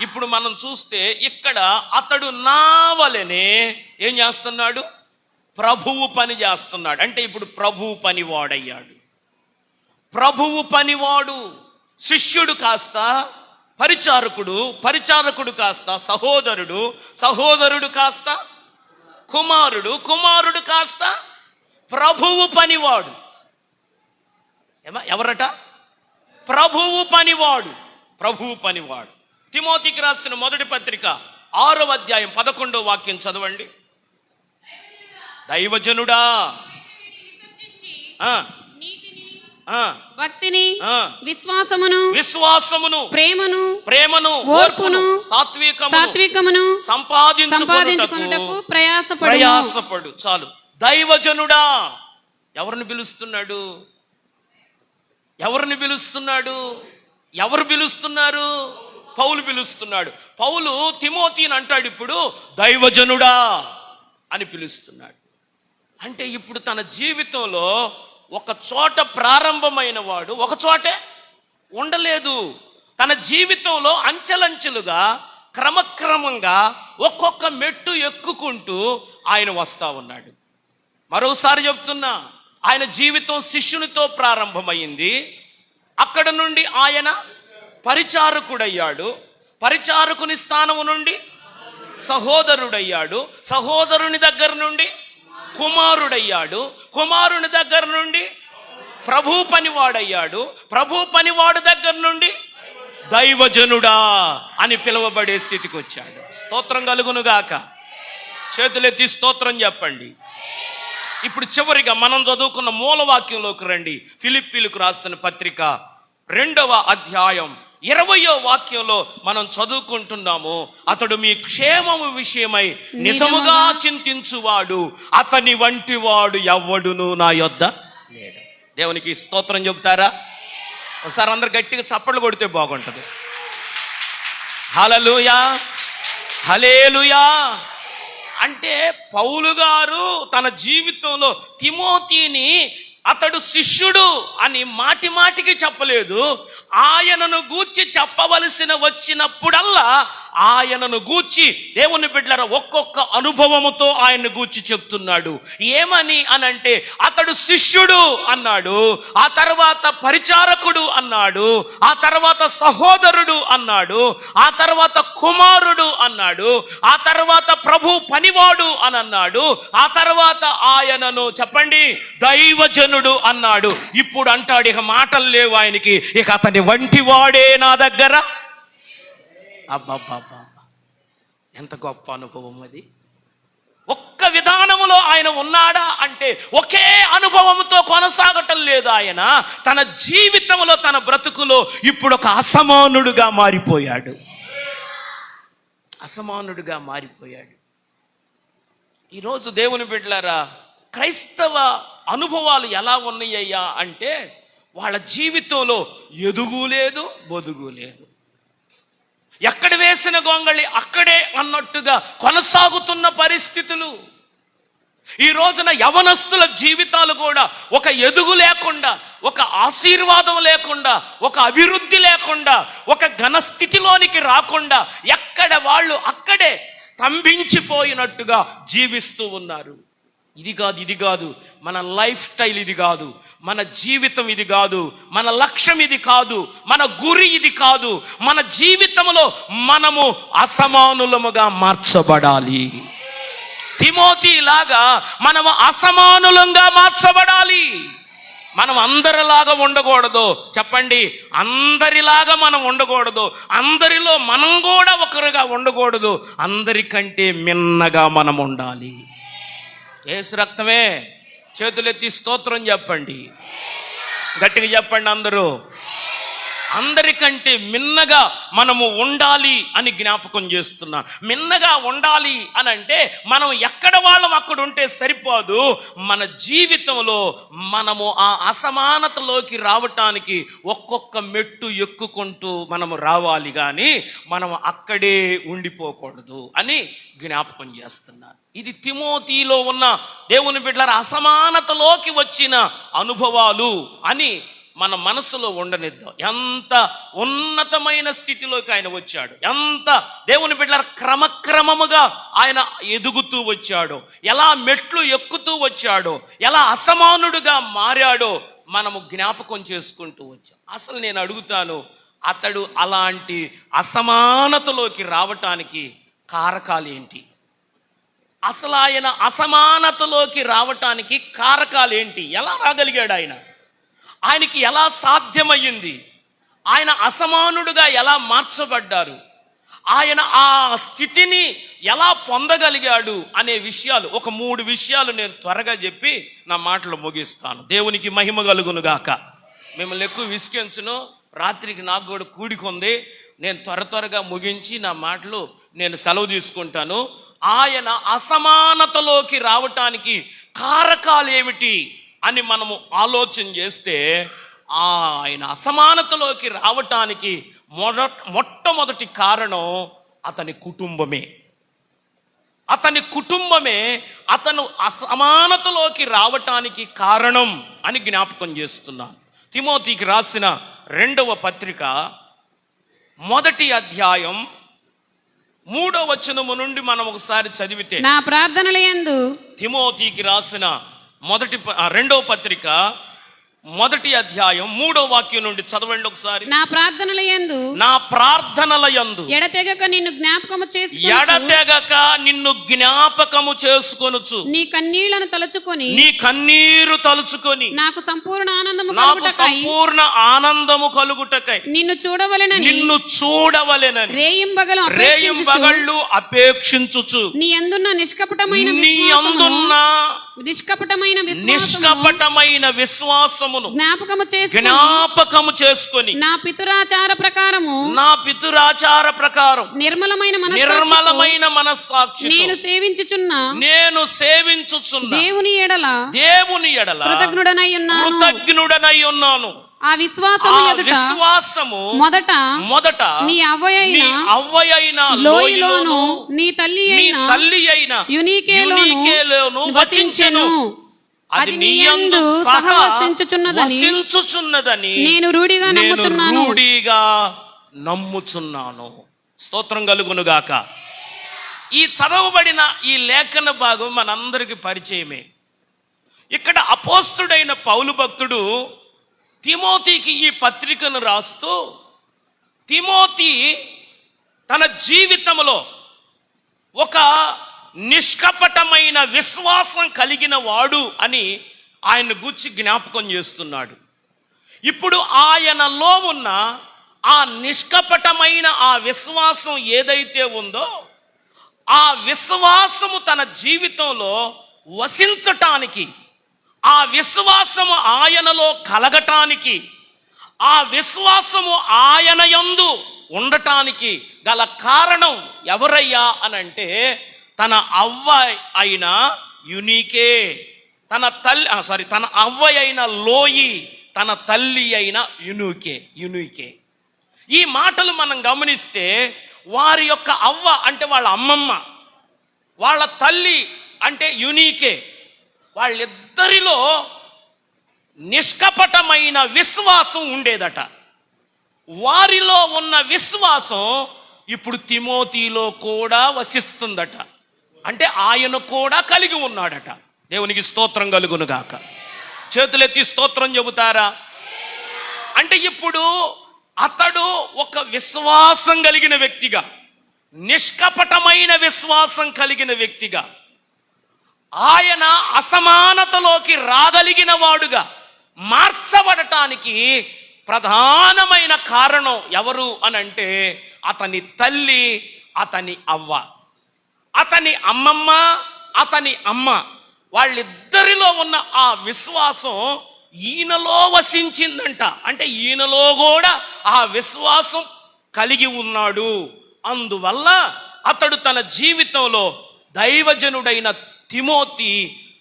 ఇప్పుడు మనం చూస్తే ఇక్కడ అతడు నా వలనే ఏం చేస్తున్నాడు? ప్రభువు పని చేస్తున్నాడు. అంటే ఇప్పుడు ప్రభువు పనివాడయ్యాడు. ప్రభువు పనివాడు. శిష్యుడు కాస్త పరిచారకుడు, పరిచారకుడు కాస్త సహోదరుడు, సహోదరుడు కాస్త కుమారుడు, కుమారుడు కాస్త ప్రభువు పనివాడు. ఎవరట? ప్రభువు పనివాడు. ప్రభువు పనివాడు. తిమోతికి రాసిన 1వ పత్రిక 6వ అధ్యాయం 11వ వాక్యం చదవండి. దైవజనుడా, భక్తిని, విశ్వాసమును, ప్రేమను, ఓర్పును, సాత్వికమును సంపాదించుకొనుటకు ప్రయాసపడు. చాలు. దైవజనుడా. ఎవరిని పిలుస్తున్నాడు? ఎవరిని పిలుస్తున్నాడు? ఎవరు పిలుస్తున్నారు? పౌలు పిలుస్తున్నాడు. పౌలు తిమోతిని అంటాడు ఇప్పుడు దైవజనుడా అని పిలుస్తున్నాడు. అంటే ఇప్పుడు తన జీవితంలో ఒక చోట ప్రారంభమైన వాడు ఒక చోటే ఉండలేదు. తన జీవితంలో అంచెలంచెలుగా క్రమక్రమంగా ఒక్కొక్క మెట్టు ఎక్కుకుంటూ ఆయన వస్తా ఉన్నాడు. మరోసారి చెప్తున్నా, ఆయన జీవితం శిష్యునితో ప్రారంభమైంది. అక్కడ నుండి ఆయన పరిచారకుడయ్యాడు. పరిచారకుని స్థానము నుండి సహోదరుడయ్యాడు. సహోదరుని దగ్గర నుండి కుమారుడయ్యాడు. కుమారుని దగ్గర నుండి ప్రభు పనివాడయ్యాడు. ప్రభు పనివాడు దగ్గర నుండి దైవజనుడా అని పిలువబడే స్థితికి వచ్చాడు. స్తోత్రం కలుగునుగాక. చేతులెత్తి స్తోత్రం చెప్పండి. ఇప్పుడు చివరిగా మనం చదువుకున్న మూలవాక్యంలోకి రండి. ఫిలిప్పీలకు రాసిన పత్రిక 2వ అధ్యాయం 20వ వాక్యంలో మనం చదువుకుంటున్నాము. అతడు మీ క్షేమము విషయమై నిజముగా చింతించువాడు, అతని వంటి వాడు ఎవ్వడును నా యొద్ద లేడు. దేవునికి స్తోత్రం చెబుతారా? ఒకసారి అందరు గట్టిగా చప్పట్లు కొడితే బాగుంటుంది. హల్లెలూయా, హల్లెలూయా. అంటే పౌలు గారు తన జీవితంలో తిమోతిని అతడు శిష్యుడు అని మాటి మాటికి చెప్పలేదు. ఆయనను గూర్చి చెప్పవలసిన వచ్చినప్పుడల్లా ఆయనను గూర్చి దేవుని బిడ్డలారా ఒక్కొక్క అనుభవముతో ఆయన్ని గూర్చి చెప్తున్నాడు. ఏమని అనంటే అతడు శిష్యుడు అన్నాడు, ఆ తర్వాత పరిచారకుడు అన్నాడు, ఆ తర్వాత సహోదరుడు అన్నాడు, ఆ తర్వాత కుమారుడు అన్నాడు, ఆ తర్వాత ప్రభు పనివాడు అని అన్నాడు, ఆ తర్వాత ఆయనను చెప్పండి దైవజనుడు అన్నాడు. ఇప్పుడు అంటాడు ఇక మాటలు లేవు ఆయనకి, ఇక అతని వంటి వాడే నా దగ్గర. అబ్బబ్బబ్బా, ఎంత గొప్ప అనుభవం అది. ఒక్క విధానములో ఆయన ఉన్నాడా అంటే ఒకే అనుభవంతో కొనసాగటం లేదు. ఆయన తన జీవితంలో తన బ్రతుకులో ఇప్పుడు ఒక అసమానుడుగా మారిపోయాడు. అసమానుడుగా మారిపోయాడు. ఈరోజు దేవుని బిడ్డలారా, క్రైస్తవ అనుభవాలు ఎలా ఉన్నాయ్యా అంటే వాళ్ళ జీవితంలో ఎదుగు లేదు, బొదుగు లేదు. ఎక్కడ వేసిన గొంగళి అక్కడే అన్నట్టుగా కొనసాగుతున్న పరిస్థితులు. ఈ రోజున యవనస్తుల జీవితాలు కూడా ఒక ఎదుగు లేకుండా, ఒక ఆశీర్వాదం లేకుండా, ఒక అభివృద్ధి లేకుండా, ఒక ఘనస్థితిలోనికి రాకుండా ఎక్కడ వాళ్ళు అక్కడే స్తంభించిపోయినట్టుగా జీవిస్తూ ఉన్నారు. ఇది కాదు మన లైఫ్ స్టైల్, ఇది కాదు మన జీవితం, ఇది కాదు మన లక్ష్యం, ఇది కాదు మన గురి, ఇది కాదు. మన జీవితంలో మనము అసమానులముగా మార్చబడాలి. తిమోతి లాగా మనము అసమానులంగా మార్చబడాలి. మనం అందరిలాగా ఉండకూడదు. చెప్పండి, అందరిలాగా మనం ఉండకూడదు. అందరిలో మనం కూడా ఒకరుగా ఉండకూడదు. అందరికంటే మిన్నగా మనం ఉండాలి. యేసు రక్తమే. చేతులెత్తి స్తోత్రం చెప్పండి, గట్టిగా చెప్పండి అందరూ. అందరికంటే మిన్నగా మనము ఉండాలి అని జ్ఞాపకం చేస్తున్నా. మిన్నగా ఉండాలి అని అంటే మనం ఎక్కడ వాళ్ళం అక్కడ ఉంటే సరిపోదు. మన జీవితంలో మనము ఆ అసమానతలోకి రావటానికి ఒక్కొక్క మెట్టు ఎక్కుకుంటూ మనము రావాలి, కానీ మనం అక్కడే ఉండిపోకూడదు అని జ్ఞాపకం చేస్తున్నారు. ఇది తిమోతిలో ఉన్న దేవుని బిడ్డల అసమానతలోకి వచ్చిన అనుభవాలు అని మన మనసులో ఉండనిద్దాం. ఎంత ఉన్నతమైన స్థితిలోకి ఆయన వచ్చాడు, ఎంత దేవుని బిడ్డల క్రమక్రమముగా ఆయన ఎదుగుతూ వచ్చాడో, ఎలా మెట్లు ఎక్కుతూ వచ్చాడో, ఎలా అసమానుడుగా మారాడో మనము జ్ఞాపకం చేసుకుంటూ వచ్చాం. అసలు నేను అడుగుతాను, అతడు అలాంటి అసమానతలోకి రావటానికి కారకాలు ఏంటి? అసలు ఆయన అసమానతలోకి రావటానికి కారకాలు ఏంటి? ఎలా రాగలిగాడు ఆయన? ఆయనకి ఎలా సాధ్యమయ్యింది? ఆయన అసమానుడుగా ఎలా మార్చబడ్డారు? ఆయన ఆ స్థితిని ఎలా పొందగలిగాడు అనే విషయాలు, ఒక 3 విషయాలు నేను త్వరగా చెప్పి నా మాటలు ముగిస్తాను. దేవునికి మహిమ కలుగును గాక. మిమ్మల్ని ఎక్కువ విసిగించును. రాత్రికి నాకు కూడా కూడికొంది. నేను త్వరగా ముగించి నా మాటలు నేను సెలవు తీసుకుంటాను. ఆయన అసమానతలోకి రావటానికి కారకాలు ఏమిటి అని మనము ఆలోచన చేస్తే, ఆయన అసమానతలోకి రావటానికి మొట్టమొదటి కారణం అతని కుటుంబమే. అతని కుటుంబమే అతను అసమానతలోకి రావటానికి కారణం అని జ్ఞాపకం చేస్తున్నాను. తిమోతికి రాసిన 2వ పత్రిక 1వ అధ్యాయం 3వ వచనము నుండి మనం ఒకసారి చదివితే, నా ప్రార్థనల యందు తిమోతికి రాసిన 2వ పత్రిక 1వ అధ్యాయం 3వ వాక్యం నుండి చదవండి ఒకసారి. నా ప్రార్థనల యందు ఎడతెగక నిన్ను జ్ఞాపకము చేసుకొనుచు నీ కన్నీళ్లను తలుచుకొని నాకు సంపూర్ణ ఆనందము కలుగుటకై నిన్ను చూడవలెనని రేయింబగళ్ళు అపేక్షించుచు నీ అందున్న నిష్కపటమైన విశ్వాసమును జ్ఞాపకము చేసుకొని నా పితురాచార ప్రకారము నిర్మలమైన మనస్సాక్షి నేను సేవించుచున్న దేవుని ఎడల కృతజ్ఞుడనై ఉన్నాను. ఆ విశ్వాసము మొదట నీ అవ్వయైన లోయలోను నీ తల్లి అయిన యునీకేలోను వచించెను. అది నీ యందు సహవసించుచున్నదని నేను రూఢిగా నమ్ముచున్నాను. స్తోత్రం కలుగునుగాక. ఈ చదవబడిన ఈ లేఖన భాగం మనందరికి పరిచయమే. ఇక్కడ అపోస్తుడైన పౌలు భక్తుడు తిమోతికి ఈ పత్రికను రాస్తూ, తిమోతి తన జీవితంలో ఒక నిష్కపటమైన విశ్వాసం కలిగిన వాడు అని ఆయన గూర్చి జ్ఞాపకం చేస్తున్నాడు. ఇప్పుడు ఆయనలో ఉన్న ఆ నిష్కపటమైన ఆ విశ్వాసం ఏదైతే ఉందో, ఆ విశ్వాసము తన జీవితంలో వసించటానికి, ఆ విశ్వాసము ఆయనలో కలగటానికి, ఆ విశ్వాసము ఆయన యందు ఉండటానికి గల కారణం ఎవరయ్యా అనంటే తన అవ్వ అయిన యునీకే, తన అవ్వ అయిన లోయి, తన తల్లి అయిన యునీకే. ఈ మాటలు మనం గమనిస్తే వారి యొక్క అవ్వ అంటే వాళ్ళ అమ్మమ్మ, వాళ్ళ తల్లి అంటే యునీకే, వాళ్ళిద్దరిలో నిష్కపటమైన విశ్వాసం ఉండేదట. వారిలో ఉన్న విశ్వాసం ఇప్పుడు తిమోతిలో కూడా వసిస్తుందట. అంటే ఆయన కూడా కలిగి ఉన్నాడట. దేవునికి స్తోత్రం కలుగునుగాక. చేతులెత్తి స్తోత్రం చెబుతారా? అంటే ఇప్పుడు అతడు ఒక విశ్వాసం కలిగిన వ్యక్తిగా, నిష్కపటమైన విశ్వాసం కలిగిన వ్యక్తిగా, ఆయన అసమానతలోకి రాగలిగిన వాడుగా మార్చబడటానికి ప్రధానమైన కారణం ఎవరు అనంటే అతని తల్లి, అతని అవ్వ, అతని అమ్మమ్మ, అతని అమ్మ, వాళ్ళిద్దరిలో ఉన్న ఆ విశ్వాసం ఈయనలో వసించిందంట. అంటే ఈయనలో కూడా ఆ విశ్వాసం కలిగి ఉన్నాడు. అందువల్ల అతడు తన జీవితంలో దైవజనుడైన తిమోతి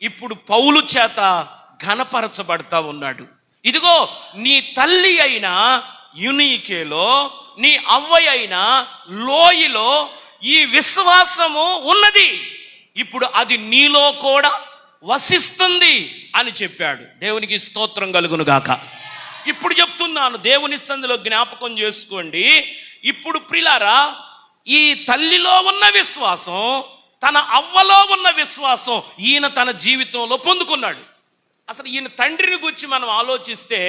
ఇప్పుడు పౌలు చేత ఘనపరచబడతా ఉన్నాడు. ఇదిగో నీ తల్లి అయిన యునీకేలో, నీ అవ్వ అయిన లోయిలో ఈ విశ్వాసము ఉన్నది. ఇప్పుడు అది నీలో కూడా వసిస్తుంది అని చెప్పాడు. దేవునికి స్తోత్రం కలుగునుగాక. ఇప్పుడు చెప్తున్నాను, దేవుని సంధిలో జ్ఞాపకం చేసుకోండి. ఇప్పుడు ప్రిలారా, ఈ తల్లిలో ఉన్న విశ్వాసం, తన అవ్వలో ఉన్న విశ్వాసం ఈయన తన జీవితంలో పొందుకున్నాడు. అసలు ఈయన తండ్రిని గురించి మనం ఆలోచిస్తే,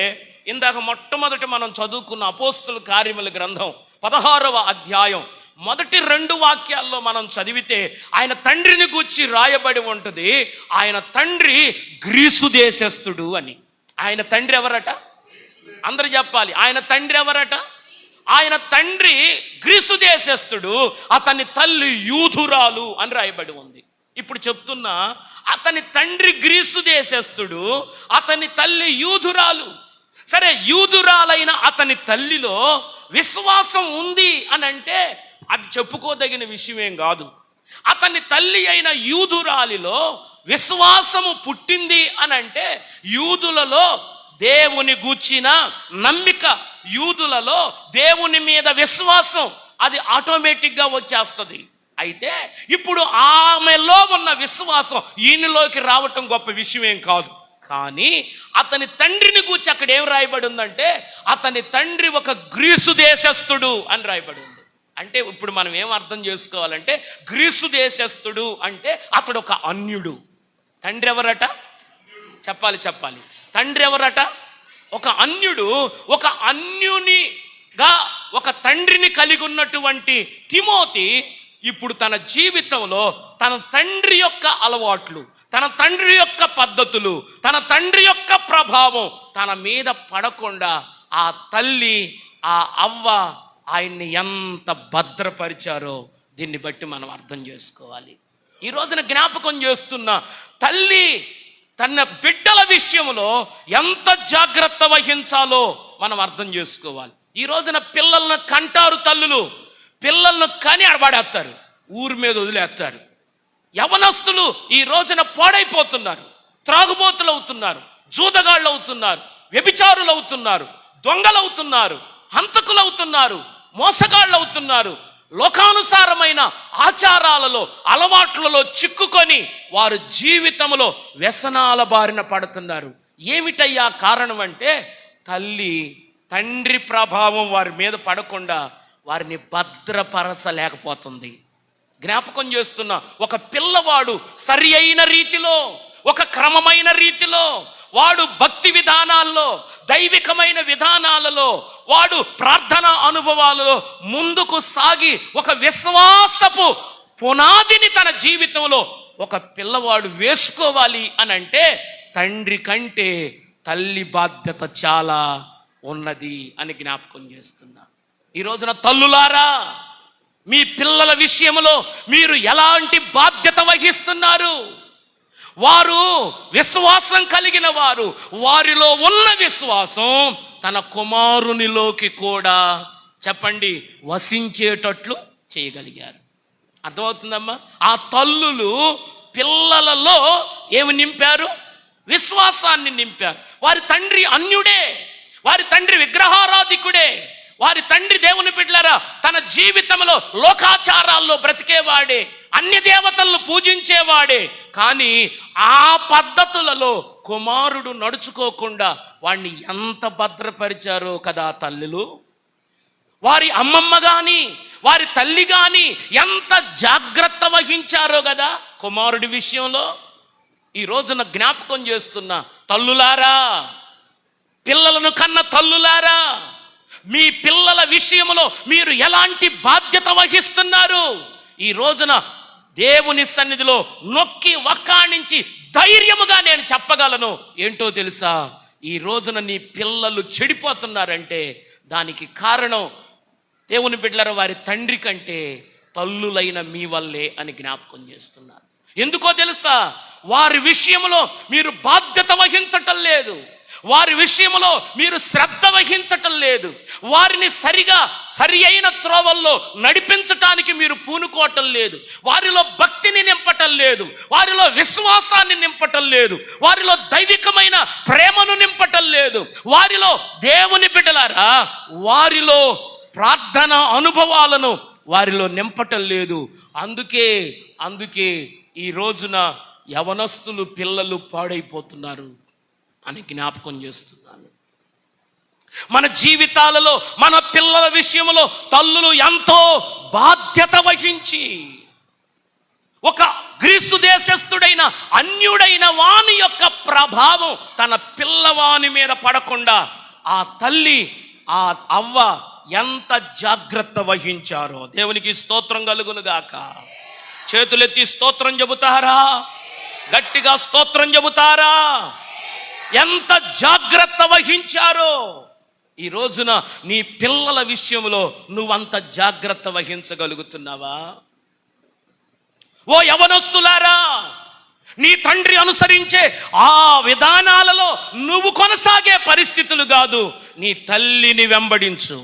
ఇందాక మొట్టమొదట మనం చదువుకున్న అపోస్తుల కార్యముల గ్రంథం 16వ అధ్యాయం మొదటి 2 వాక్యాల్లో మనం చదివితే ఆయన తండ్రిని గూర్చి రాయబడి ఉంటుంది, ఆయన తండ్రి గ్రీసు దేశస్థుడు అని. ఆయన తండ్రి ఎవరట? అందరు చెప్పాలి. ఆయన తండ్రి ఎవరట? ఆయన తండ్రి గ్రీసు దేశస్థుడు, అతని తల్లి యూదురాలు అని రాయబడి ఉంది. ఇప్పుడు చెప్తున్నా, అతని తండ్రి గ్రీసు దేశస్థుడు, అతని తల్లి యూదురాలు. సరే, యూదురాలైన అతని తల్లిలో విశ్వాసం ఉంది అని అంటే అది చెప్పుకోదగిన విషయమేం కాదు. అతని తల్లి అయిన యూదురాలిలో విశ్వాసము పుట్టింది అని అంటే యూదులలో దేవుని గూర్చిన నమ్మిక, యూదులలో దేవుని మీద విశ్వాసం అది ఆటోమేటిక్గా వచ్చేస్తుంది. అయితే ఇప్పుడు ఆమెలో ఉన్న విశ్వాసం ఈయనలోకి రావటం గొప్ప విషయమేం కాదు. కానీ అతని తండ్రిని గూర్చి అక్కడ ఏం రాయబడి ఉందంటే అతని తండ్రి ఒక గ్రీసు దేశస్థుడు అని రాయబడి ఉంది. అంటే ఇప్పుడు మనం ఏం అర్థం చేసుకోవాలంటే, గ్రీసు దేశస్థుడు అంటే అతడు ఒక అన్యుడు. తండ్రి ఎవరట? చెప్పాలి. తండ్రి ఎవరట? ఒక అన్యుడు. ఒక అన్యునిగా ఒక తండ్రిని కలిగి ఉన్నటువంటి తిమోతి ఇప్పుడు తన జీవితంలో తన తండ్రి యొక్క అలవాట్లు, తన తండ్రి యొక్క పద్ధతులు, తన తండ్రి యొక్క ప్రభావం తన మీద పడకుండా ఆ తల్లి, ఆ అవ్వ ఆయన్ని ఎంత భద్రపరిచారో దీన్ని బట్టి మనం అర్థం చేసుకోవాలి. ఈ రోజున జ్ఞాపకం చేస్తున్న తల్లి తన బిడ్డల విషయంలో ఎంత జాగ్రత్త వహించాలో మనం అర్థం చేసుకోవాలి. ఈ రోజున పిల్లలను కంటారు తల్లులు, పిల్లలను కని అడబడేస్తారు, ఊరి మీద వదిలేస్తారు. యవనస్తులు ఈ రోజున పాడైపోతున్నారు, త్రాగుబోతులు అవుతున్నారు, జూదగాళ్ళు అవుతున్నారు, వ్యభిచారులు అవుతున్నారు, దొంగలు అవుతున్నారు, హంతకులు అవుతున్నారు, మోసగాళ్ళు అవుతున్నారు. లోకానుసారమైన ఆచారాలలో అలవాట్లలో చిక్కుకొని వారు జీవితంలో వ్యసనాల బారిన పడుతున్నారు. ఏమిటయ్యా కారణం అంటే తండ్రి ప్రభావం వారి మీద పడకుండా వారిని భద్రపరచలేకపోతుంది. జ్ఞాపకం చేస్తున్న ఒక పిల్లవాడు సరి అయిన రీతిలో, ఒక క్రమమైన రీతిలో, వాడు భక్తి విధానాల్లో, దైవికమైన విధానాలలో, వాడు ప్రార్థన అనుభవాలలో ముందుకు సాగి ఒక విశ్వాసపు పునాదిని తన జీవితంలో ఒక పిల్లవాడు వేసుకోవాలి అని అంటే తండ్రి కంటే తల్లి బాధ్యత చాలా ఉన్నది అని జ్ఞాపకం చేస్తున్నా. ఈ రోజున తల్లులారా, మీ పిల్లల విషయంలో మీరు ఎలాంటి బాధ్యత వహిస్తున్నారు? వారు విశ్వాసం కలిగిన వారు, వారిలో ఉన్న విశ్వాసం తన కుమారునిలోకి కూడా చెప్పండి వసించేటట్లు చేయగలిగారు. అర్థమవుతుందమ్మా? ఆ తల్లులు పిల్లలలో ఏమి నింపారు? విశ్వాసాన్ని నింపారు. వారి తండ్రి అన్యుడే, వారి తండ్రి విగ్రహారాధికుడే, వారి తండ్రి దేవుని బిడ్డలారా తన జీవితంలో లోకాచారాల్లో బ్రతికేవాడే, అన్య దేవతలను పూజించేవాడే. కానీ ఆ పద్ధతులలో కుమారుడు నడుచుకోకుండా వాడిని ఎంత భద్రపరిచారో కదా తల్లులు. వారి అమ్మమ్మ కానీ వారి తల్లి కానీ ఎంత జాగ్రత్త వహించారో కదా కుమారుడి విషయంలో. ఈ రోజున జ్ఞాపకం చేస్తున్న తల్లులారా, పిల్లలను కన్న తల్లులారా, మీ పిల్లల విషయంలో మీరు ఎలాంటి బాధ్యత వహిస్తున్నారు? ఈ రోజున దేవుని సన్నిధిలో నొక్కి వక్కాణించి ధైర్యముగా నేను చెప్పగలను ఏంటో తెలుసా? ఈ రోజున నీ పిల్లలు చెడిపోతున్నారంటే దానికి కారణం దేవుని బిడ్డల వారి తండ్రి కంటే తల్లులైన మీ వల్లే అని జ్ఞాపకం చేస్తున్నారు. ఎందుకో తెలుసా? వారి విషయంలో మీరు బాధ్యత వహించటం లేదు, వారి విషయంలో మీరు శ్రద్ధ వహించటం లేదు, వారిని సరి అయిన త్రోవల్లో నడిపించటానికి మీరు పూనుకోవటం లేదు, వారిలో భక్తిని నింపటం లేదు, వారిలో విశ్వాసాన్ని నింపటం లేదు, వారిలో దైవికమైన ప్రేమను నింపటం లేదు, వారిలో దేవుని బిడ్డలారా వారిలో ప్రార్థన అనుభవాలను వారిలో నింపటం లేదు. అందుకే ఈ రోజున యవనస్తులు పిల్లలు పాడైపోతున్నారు అని జ్ఞాపకం చేస్తున్నాను. మన జీవితాలలో మన పిల్లల విషయంలో తల్లులు ఎంతో బాధ్యత వహించి ఒక గ్రీసు దేశస్థుడైన అన్యుడైన వాని యొక్క ప్రభావం తన పిల్లవాని మీద పడకుండా ఆ తల్లి ఆ అవ్వ ఎంత జాగ్రత్త వహించారో దేవునికి స్తోత్రం కలుగును గాక. చేతులెత్తి స్తోత్రం చెబుతారా? గట్టిగా స్తోత్రం చెబుతారా? ఎంత జాగ్రత్త వహించారో. ఈ రోజున నీ పిల్లల విషయంలో నువ్వంత జాగ్రత్త వహించగలుగుతున్నావా? ఓ యవనస్తులారా, నీ తండ్రి అనుసరించే ఆ విధానాలలో నువ్వు కొనసాగే పరిస్థితులు కాదు, నీ తల్లిని వెంబడించు,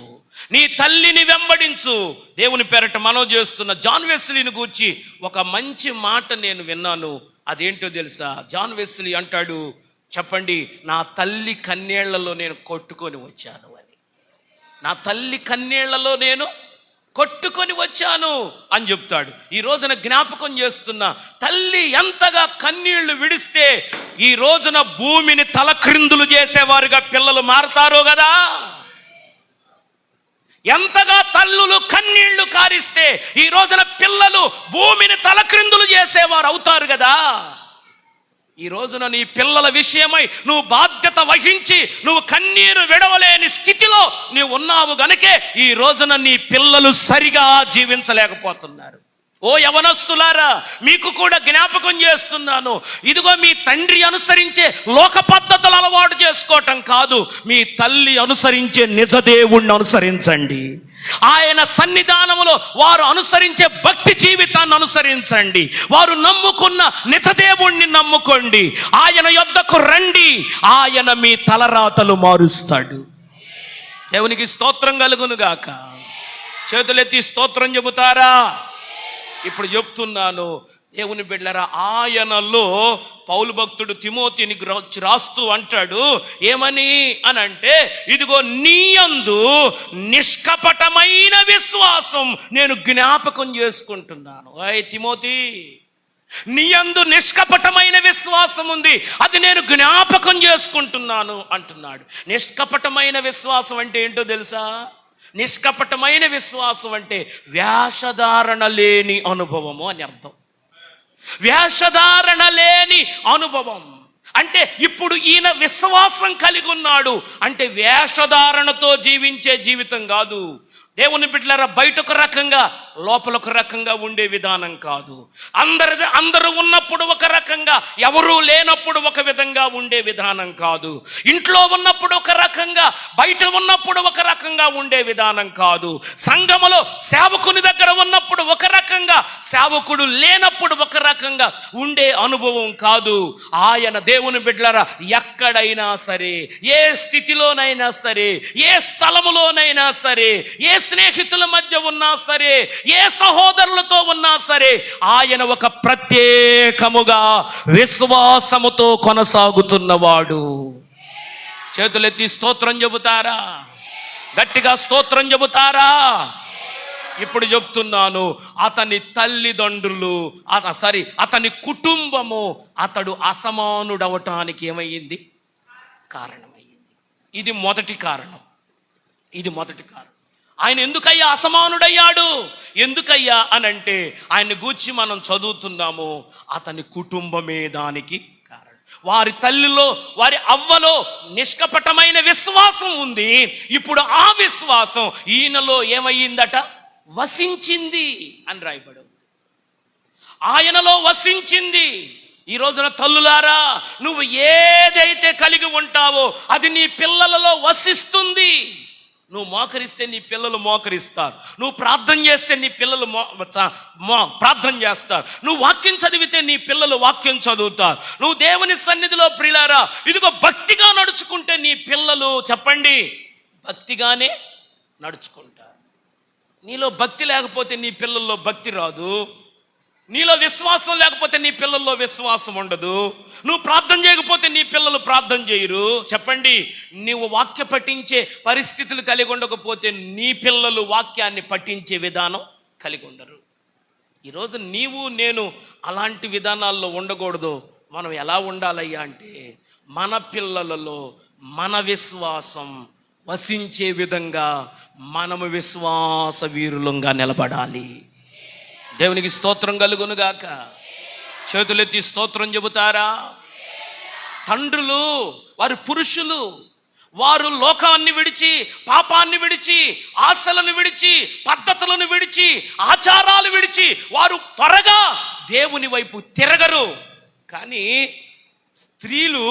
నీ తల్లిని వెంబడించు. దేవుని పేరట మనవి చేస్తున్న జాన్ వెస్లీని గూర్చి ఒక మంచి మాట నేను విన్నాను. అదేంటో తెలుసా? జాన్ వెస్లీ అంటాడు, చెప్పండి, నా తల్లి కన్నీళ్లలో నేను కొట్టుకొని వచ్చాను అని. నా తల్లి కన్నీళ్లలో నేను కొట్టుకొని వచ్చాను అని చెప్తాడు. ఈ రోజున జ్ఞాపకం చేస్తున్న తల్లి ఎంతగా కన్నీళ్లు విడిస్తే ఈ రోజున భూమిని తలక్రిందులు చేసేవారుగా పిల్లలు మారతారో కదా. ఎంతగా తల్లులు కన్నీళ్లు కారిస్తే ఈ రోజున పిల్లలు భూమిని తలక్రిందులు చేసేవారు అవుతారు కదా. ఈ రోజున నీ పిల్లల విషయమై నువ్వు బాధ్యత వహించి నువ్వు కన్నీరు విడవలేని స్థితిలో నీవు ఉన్నావు గనుకే ఈ రోజున నీ పిల్లలు సరిగా జీవించలేకపోతున్నారు. ఓ యవనస్తులారా, మీకు కూడా జ్ఞాపకం చేస్తున్నాను, ఇదిగో మీ తండ్రి అనుసరించే లోక పద్ధతులు అలవాటు చేసుకోవటం కాదు, మీ తల్లి అనుసరించే నిజదేవుణ్ణి అనుసరించండి. ఆయన సన్నిధానములో వారు అనుసరించే భక్తి జీవితాన్ని అనుసరించండి. వారు నమ్ముకున్న నిజదేవుణ్ణి నమ్ముకోండి. ఆయన యొద్దకు రండి, ఆయన మీ తలరాతలు మారుస్తాడు. దేవునికి స్తోత్రం కలుగును గాక. చేతులెత్తి స్తోత్రం చెబుతారా? ఇప్పుడు చెప్తున్నాను, దేవుని బిడ్డలారా, ఆయనలో పౌలు భక్తుడు తిమోతిని రాస్తూ అంటాడు ఏమని అనంటే, ఇదిగో నీయందు నిష్కపటమైన విశ్వాసం నేను జ్ఞాపకం చేసుకుంటున్నాను. ఓయ్ తిమోతి, నీయందు నిష్కపటమైన విశ్వాసం ఉంది, అది నేను జ్ఞాపకం చేసుకుంటున్నాను అంటున్నాడు. నిష్కపటమైన విశ్వాసం అంటే ఏంటో తెలుసా? నిష్కపటమైన విశ్వాసం అంటే వేషధారణ లేని అనుభవము అని అర్థం. వేషధారణ లేని అనుభవం అంటే ఇప్పుడు ఈయన విశ్వాసం కలిగి ఉన్నాడు అంటే వేషధారణతో జీవించే జీవితం కాదు. దేవుని బిడ్డలారా, బయట ఒక రకంగా లోపల ఒక రకంగా ఉండే విధానం కాదు. అందరూ ఉన్నప్పుడు ఒక రకంగా, ఎవరూ లేనప్పుడు ఒక విధంగా ఉండే విధానం కాదు. ఇంట్లో ఉన్నప్పుడు ఒక రకంగా, బయట ఉన్నప్పుడు ఒక రకంగా ఉండే విధానం కాదు. సంఘములో సేవకుని దగ్గర ఉన్నప్పుడు ఒక రకంగా, సేవకుడు లేనప్పుడు ఒక రకంగా ఉండే అనుభవం కాదు. ఆయన దేవుని బిడ్డలారా, ఎక్కడైనా సరే, ఏ స్థితిలోనైనా సరే, ఏ స్థలములోనైనా సరే, ఏ స్నేహితుల మధ్య ఉన్నా సరే, ఏ సహోదరులతో ఉన్నా సరే, ఆయన ఒక ప్రత్యేకముగా విశ్వాసముతో కొనసాగుతున్నవాడు. చేతులెత్తి స్తోత్రం చెబుతారా? గట్టిగా స్తోత్రం చెబుతారా? ఇప్పుడు చెప్తున్నాను, అతని తల్లిదండ్రులు, అతని కుటుంబము అతడు అసమానుడవటానికి ఏమయ్యింది? కారణమయ్యింది. ఇది మొదటి కారణం. ఆయన ఎందుకయ్యా అసమానుడయ్యాడు? ఎందుకయ్యా అనంటే, ఆయన గూర్చి మనం చదువుతున్నాము, అతని కుటుంబమే దానికి కారణం. వారి తల్లిలో, వారి అవ్వలో నిష్కపటమైన విశ్వాసం ఉంది. ఇప్పుడు ఆ విశ్వాసం ఈయనలో ఏమయ్యిందట? వసించింది అని రాయబడు. ఆయనలో వసించింది. ఈ రోజున తల్లులారా, నువ్వు ఏదైతే కలిగి ఉంటావో అది నీ పిల్లలలో వసిస్తుంది. నువ్వు మోకరిస్తే నీ పిల్లలు మోకరిస్తారు. నువ్వు ప్రార్థన చేస్తే నీ పిల్లలు ప్రార్థన చేస్తారు. నువ్వు వాక్యం చదివితే నీ పిల్లలు వాక్యం చదువుతారు. నువ్వు దేవుని సన్నిధిలో ప్రియులారా ఇదిగో భక్తిగా నడుచుకుంటే నీ పిల్లలు, చెప్పండి, భక్తిగానే నడుచుకుంటారు. నీలో భక్తి లేకపోతే నీ పిల్లల్లో భక్తి రాదు. నీలో విశ్వాసం లేకపోతే నీ పిల్లల్లో విశ్వాసం ఉండదు. నువ్వు ప్రార్థన చేయకపోతే నీ పిల్లలు ప్రార్థన చేయరు. చెప్పండి, నీవు వాక్య పఠించే పరిస్థితులు కలిగి ఉండకపోతే నీ పిల్లలు వాక్యాన్ని పఠించే విధానం కలిగి ఉండరు. ఈరోజు నీవు నేను అలాంటి విధానాల్లో ఉండకూడదు. మనం ఎలా ఉండాలయ్యా అంటే, మన పిల్లలలో మన విశ్వాసం వసించే విధంగా మనము విశ్వాస వీరులంగా నిలబడాలి. దేవునికి స్తోత్రం కలుగును గాక. చేతులెత్తి స్తోత్రం చెబుతారా? తండ్రులు, వారు పురుషులు, వారు లోకాన్ని విడిచి, పాపాన్ని విడిచి, ఆశలను విడిచి, పద్ధతులను విడిచి, ఆచారాలు విడిచి వారు త్వరగా దేవుని వైపు తిరగరు. కానీ స్త్రీలు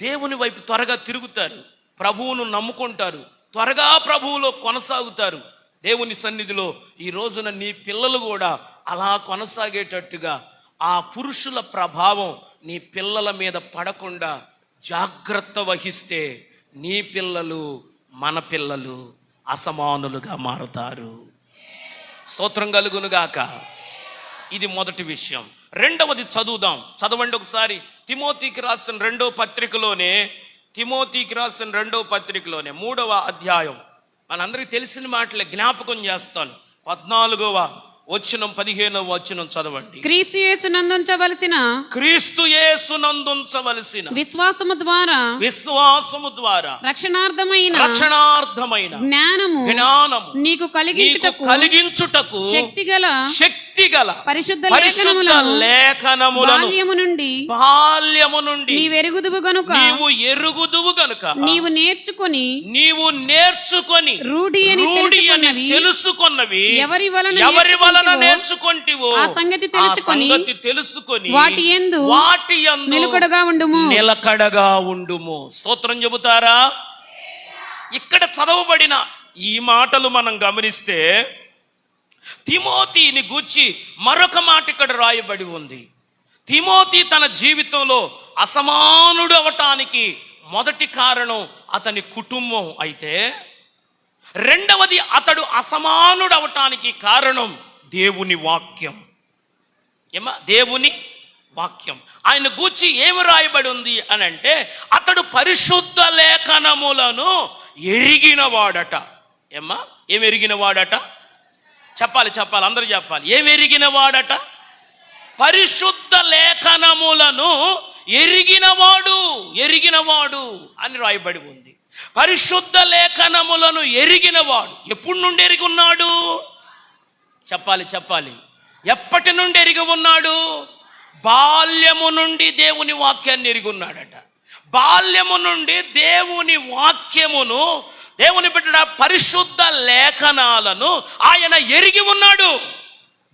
దేవుని వైపు త్వరగా తిరుగుతారు, ప్రభువును నమ్ముకుంటారు, త్వరగా ప్రభువులో కొనసాగుతారు. దేవుని సన్నిధిలో ఈ రోజున నీ పిల్లలు కూడా అలా కొనసాగేటట్టుగా ఆ పురుషుల ప్రభావం నీ పిల్లల మీద పడకుండా జాగ్రత్త వహిస్తే నీ పిల్లలు, మన పిల్లలు అసమానులుగా మారుతారు. స్తోత్రం కలుగునుగాక. ఇది మొదటి విషయం. రెండవది చదవండి ఒకసారి. తిమోతికి రాసిన రెండో పత్రికలోనే 3వ అధ్యాయం, మనందరికీ తెలిసిన మాటలే జ్ఞాపకం చేస్తాను. 14వ వచనం 15వ వచనం చదవండి. క్రీస్తు యేసునందుంచవలసిన విశ్వాసము ద్వారా రక్షణార్థమైన జ్ఞానము నీకు కలిగించుటకు శక్తిగల పరిశుద్ధ లేఖనములను బాల్యము నుండి నీవు ఎరుగుదువు గనుక నీవు నేర్చుకొని రూఢి అని తెలుసుకొన్నవి ఎవరి వలన నేర్చుకొంటివో ఆ సంగతి తెలుసుకొని వాటి యందు నిలకడగా ఉండుము. స్తోత్రం చెబుతారా? ఇక్కడ చదవబడిన ఈ మాటలు మనం గమనిస్తే తిమోతిని గూర్చి మరొక మాట ఇక్కడ రాయబడి ఉంది. తిమోతి తన జీవితంలో అసమానుడు అవటానికి మొదటి కారణం అతని కుటుంబం అయితే, రెండవది అతడు అసమానుడు అవటానికి కారణం దేవుని వాక్యం. ఏమా దేవుని వాక్యం. ఆయన గూర్చి ఏమి రాయబడి ఉంది అని అంటే, అతడు పరిశుద్ధ లేఖనములను ఎరిగినవాడట. ఏమ్మా, ఏమి ఎరిగినవాడట? చెప్పాలి అందరూ చెప్పాలి. ఏమి ఎరిగినవాడట? పరిశుద్ధ లేఖనములను ఎరిగినవాడు అని రాయబడి ఉంది. పరిశుద్ధ లేఖనములను ఎరిగినవాడు ఎప్పటి నుండి ఎరిగి ఉన్నాడు? చెప్పాలి. ఎప్పటి నుండి ఎరిగి ఉన్నాడు? బాల్యము నుండి దేవుని వాక్యాన్ని ఎరిగి ఉన్నాడట. బాల్యము నుండి దేవుని వాక్యమును, దేవుని బిడ్డ పరిశుద్ధ లేఖనాలను ఆయన ఎరిగి ఉన్నాడు.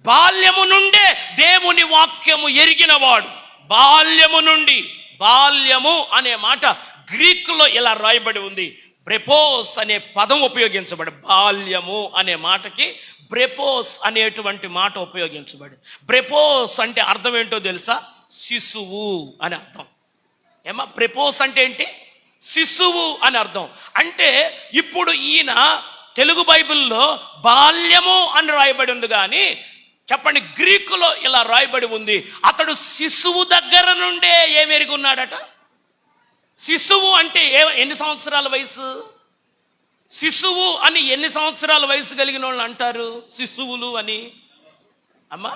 బాల్యము నుండే దేవుని వాక్యము ఎరిగినవాడు. బాల్యము నుండి. బాల్యము అనే మాట గ్రీకులో ఇలా రాయబడి ఉంది. బ్రెపోస్ అనే పదం ఉపయోగించబడి, బాల్యము అనే మాటకి బ్రెపోస్ అనేటువంటి మాట ఉపయోగించబడి. బ్రెపోస్ అంటే అర్థం ఏంటో తెలుసా? శిశువు అని అర్థం. ఏమా, బ్రెపోస్ అంటే ఏంటి? శిశువు అని అర్థం. అంటే ఇప్పుడు ఈయన తెలుగు బైబిల్లో బాల్యము అని రాయబడి ఉంది, కానీ చెప్పండి గ్రీకులో ఇలా రాయబడి ఉంది, అతడు శిశువు దగ్గర నుండే ఏమి ఎరిగి ఉన్నాడట? శిశువు అంటే ఎన్ని సంవత్సరాల వయసు? శిశువు అని ఎన్ని సంవత్సరాల వయసు కలిగిన వాళ్ళు అంటారు? శిశువులు అని. అమ్మా,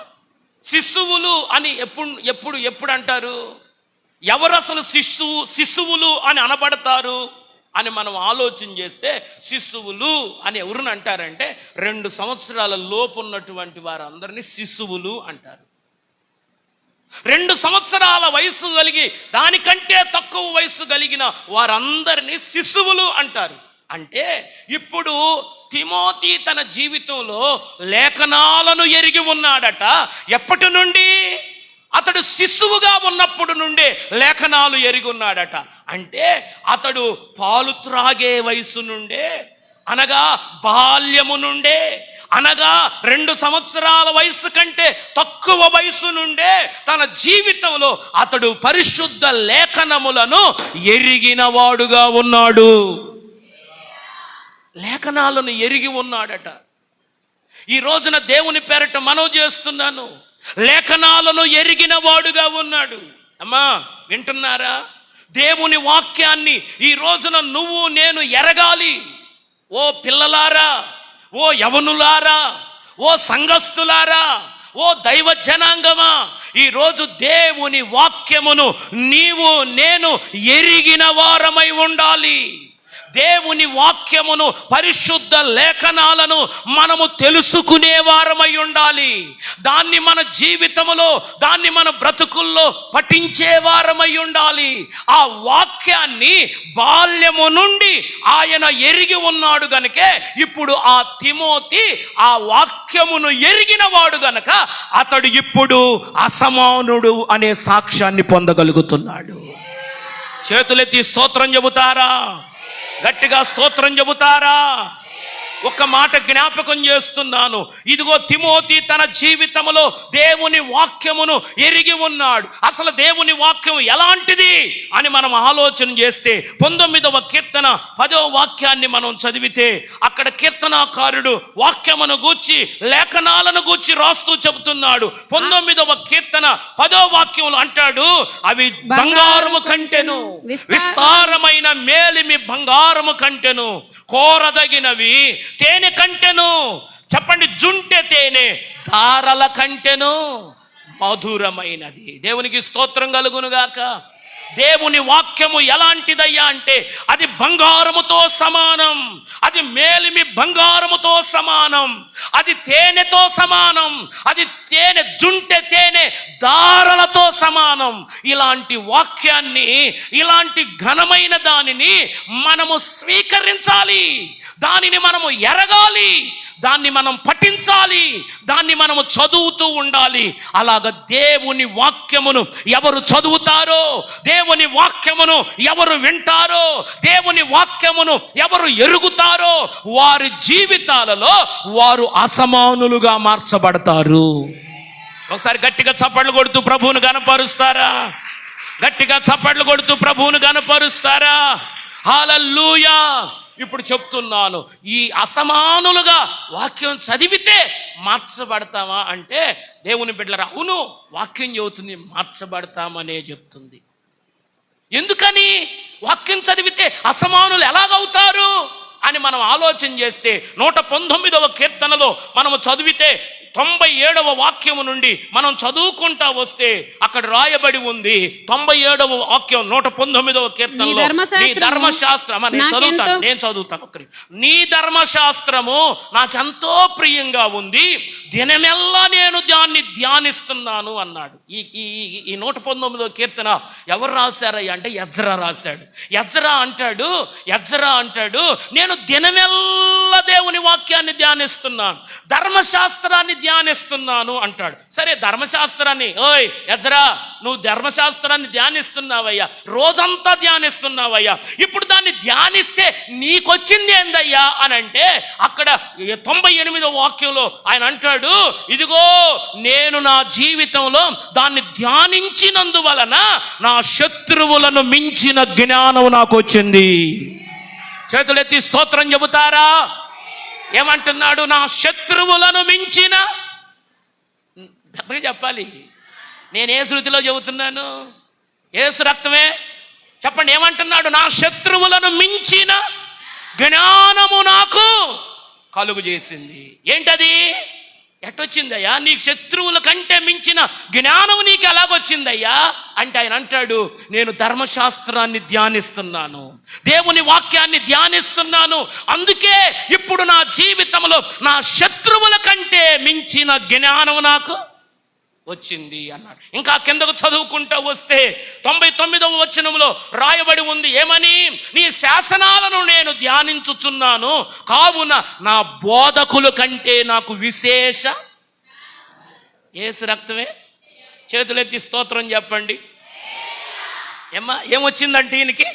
శిశువులు అని ఎప్పుడు అంటారు? ఎవరు అసలు శిశువులు అని అనబడతారు అని మనం ఆలోచన చేస్తే, శిశువులు అని ఎవరిని అంటారంటే 2 సంవత్సరాల లోపు ఉన్నటువంటి వారందరినీ శిశువులు అంటారు. 2 సంవత్సరాల వయసు కలిగి దానికంటే తక్కువ వయసు కలిగిన వారందరినీ శిశువులు అంటారు. అంటే ఇప్పుడు తిమోతి తన జీవితంలో లేఖనాలను ఎరిగి ఉన్నాడట. ఎప్పటి నుండి? అతడు శిశువుగా ఉన్నప్పుడు నుండే లేఖనాలు ఎరిగి ఉన్నాడట. అంటే అతడు పాలు త్రాగే వయసు నుండే, అనగా బాల్యము నుండే, అనగా 2 సంవత్సరాల వయసు కంటే తక్కువ వయసు నుండే తన జీవితంలో అతడు పరిశుద్ధ లేఖనములను ఎరిగిన వాడుగా ఉన్నాడు. లేఖనాలను ఎరిగి ఉన్నాడట. ఈ రోజున దేవుని పేరట మనవి చేస్తున్నాను, లేఖనాలను ఎరిగిన వాడుగా ఉన్నాడు. అమ్మా, వింటున్నారా? దేవుని వాక్యాన్ని ఈ రోజున నువ్వు నేను ఎరగాలి. ఓ పిల్లలారా, ఓ యవనులారా, ఓ సంఘస్థులారా, ఓ దైవ జనాంగమా, ఈరోజు దేవుని వాక్యమును నీవు నేను ఎరిగిన వారమై ఉండాలి. దేవుని వాక్యమును, పరిశుద్ధ లేఖనాలను మనము తెలుసుకునే వారమై ఉండాలి. దాన్ని మన జీవితంలో, దాన్ని మన బ్రతుకుల్లో పఠించే వారమై ఉండాలి. ఆ వాక్యాన్ని బాల్యము నుండి ఆయన ఎరిగి ఉన్నాడు గనుకే ఇప్పుడు ఆ తిమోతి ఆ వాక్యమును ఎరిగిన వాడు గనక అతడు ఇప్పుడు అసమానుడు అనే సాక్ష్యాన్ని పొందగలుగుతున్నాడు. చేతులెత్తి స్తోత్రం చెబుతారా? గట్టిగా స్తోత్రం చెబుతారా? ఒక్క మాట జ్ఞాపకం చేస్తున్నాను. ఇదిగో తిమోతి తన జీవితంలో దేవుని వాక్యమును ఎరిగి ఉన్నాడు. అసలు దేవుని వాక్యం ఎలాంటిది అని మనం ఆలోచన చేస్తే 19వ కీర్తన 10వ వాక్యాన్ని మనం చదివితే అక్కడ కీర్తనాకారుడు వాక్యమును గూర్చి, లేఖనాలను గూర్చి రాస్తూ చెబుతున్నాడు. 19వ కీర్తన 10వ వాక్యంలో అంటాడు, అవి బంగారము కంటెను, విస్తారమైన మేలిమి బంగారము కంటెను, కోరదగినవి తేనె కంటెను. చెప్పండి, జుంటె తేనె ధారల కంటెను మధురమైనది. దేవునికి స్తోత్రం కలుగునుగాక. దేవుని వాక్యము ఎలాంటిదయ్యా అంటే అది బంగారముతో సమానం, అది మేలిమి బంగారముతో సమానం, అది తేనెతో సమానం, అది తేనె జుంటె తేనె దారలతో సమానం. ఇలాంటి వాక్యాన్ని, ఇలాంటి ఘనమైన దానిని మనము స్వీకరించాలి, దానిని మనము ఎరగాలి, దాన్ని మనం పఠించాలి, దాన్ని మనము చదువుతూ ఉండాలి. అలాగ దేవుని వాక్యమును ఎవరు చదువుతారో, దేవుని వాక్యమును ఎవరు వింటారో, దేవుని వాక్యమును ఎవరు ఎరుగుతారో వారి జీవితాలలో వారు అసమానులుగా మార్చబడతారు. ఒకసారి గట్టిగా చప్పట్లు కొడుతూ ప్రభువును గనపరుస్తారా? గట్టిగా చప్పట్లు కొడుతూ ప్రభువును గనపరుస్తారా? హల్లెలూయా. ఇప్పుడు చెప్తున్నాను, ఈ అసమానులుగా వాక్యం చదివితే మార్చబడతామా అంటే దేవుని బిడ్డలారా, అవును, వాక్యం చెబుతుంది మార్చబడతామనే చెప్తుంది. ఎందుకని? వాక్యం చదివితే అసమానులు ఎలాగవుతారు అని మనం ఆలోచన చేస్తే 119వ కీర్తనలో మనము చదివితే 97వ వాక్యము నుండి మనం చదువుకుంటా వస్తే అక్కడ రాయబడి ఉంది. 97వ వాక్యం 119వ కీర్తనలో, నీ ధర్మశాస్త్రం, నేను చదువుతాను ఒక్కరి. నీ ధర్మశాస్త్రము నాకెంతో ప్రియంగా ఉంది, దినమెల్లా నేను దాన్ని ధ్యానిస్తున్నాను అన్నాడు. ఈ 119వ కీర్తన ఎవరు రాశారయ్యా అంటే ఎజ్రా రాశాడు. ఎజ్రా అంటాడు నేను దినమెల్లా దేవుని వాక్యాన్ని ధ్యానిస్తున్నాను, ధర్మశాస్త్రాన్ని ధ్యానిస్తున్నాను అంటాడు. సరే, ధర్మశాస్త్రాన్ని, ఓయ్ ఎజ్రా, నువ్వు ధర్మశాస్త్రాన్ని ధ్యానిస్తున్నావయ్యా, రోజంతా ధ్యానిస్తున్నావయ్యా, ఇప్పుడు దాన్ని ధ్యానిస్తే నీకొచ్చింది ఏందయ్యా అని అంటే అక్కడ 98వ వాక్యంలో ఆయన అంటాడు, ఇదిగో నేను నా జీవితంలో దాన్ని ధ్యానించినందువలన నా శత్రువులను మించిన జ్ఞానం నాకు వచ్చింది. చేతులెత్తి స్తోత్రం చెబుతారా? ఏమంటున్నాడు? నా శత్రువులను మించిన, చెప్పాలి, నేను ఏ శృతిలో చెబుతున్నాను? యేసు రక్తమే. చెప్పండి, ఏమంటున్నాడు? నా శత్రువులను మించిన జ్ఞానము నాకు కలుగు చేసింది. ఏంటది? ఎట్టొచ్చిందయ్యా? నీకు శత్రువుల కంటే మించిన జ్ఞానం నీకు ఎలాగొచ్చిందయ్యా అంటే ఆయన అంటాడు, నేను ధర్మశాస్త్రాన్ని ధ్యానిస్తున్నాను, దేవుని వాక్యాన్ని ధ్యానిస్తున్నాను, అందుకే ఇప్పుడు నా జీవితంలో నా శత్రువుల కంటే మించిన జ్ఞానం నాకు వచ్చింది అన్నాడు. ఇంకా కిందకు చదువుకుంటూ వస్తే 99వ వచనంలో రాయబడి ఉంది ఏమని? నీ శాసనాలను నేను ధ్యానించుచున్నాను, కావున నా బోధకుల కంటే నాకు విశేష. యేసు రక్తమే. చేతులెత్తి స్తోత్రం చెప్పండి. ఏమొచ్చిందంటే ఈయనకి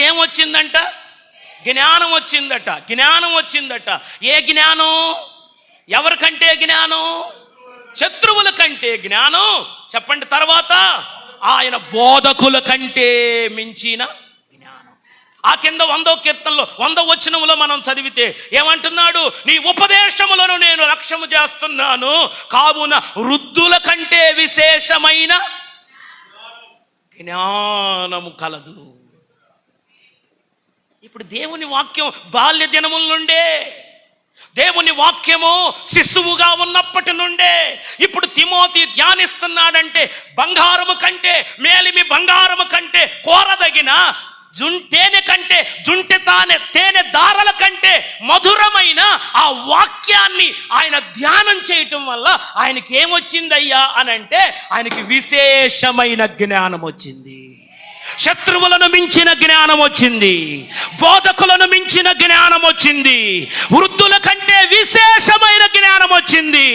ఏమొచ్చిందంట? జ్ఞానం వచ్చిందట. ఏ జ్ఞానం? ఎవరికంటే జ్ఞానం? శత్రువుల కంటే జ్ఞానం. చెప్పండి తర్వాత, ఆయన బోధకుల కంటే మించిన జ్ఞానం. ఆ కింద 100వ కీర్తనలో 100వ వచనంలో మనం చదివితే ఏమంటున్నాడు? నీ ఉపదేశములను నేను లక్ష్యము చేస్తున్నాను, కావున వృద్ధుల కంటే విశేషమైన జ్ఞానము కలదు. ఇప్పుడు దేవుని వాక్యం బాల్య దినముల నుండే, దేవుని వాక్యము శిశువుగా ఉన్నప్పటి నుండే ఇప్పుడు తిమోతి ధ్యానిస్తున్నాడంటే బంగారము కంటే, మేలిమి బంగారము కంటే కోరదగిన తేనె కంటే, తేనె దారల కంటే మధురమైన ఆ వాక్యాన్ని ఆయన ధ్యానం చేయటం వల్ల ఆయనకి ఏమొచ్చిందయ్యా అని అంటే ఆయనకి విశేషమైన జ్ఞానం వచ్చింది. శత్రువులను మించిన జ్ఞానం వచ్చింది, బోధకులను మించిన జ్ఞానం వచ్చింది, వృద్ధుల కంటే విశేషమైన జ్ఞానం వచ్చింది.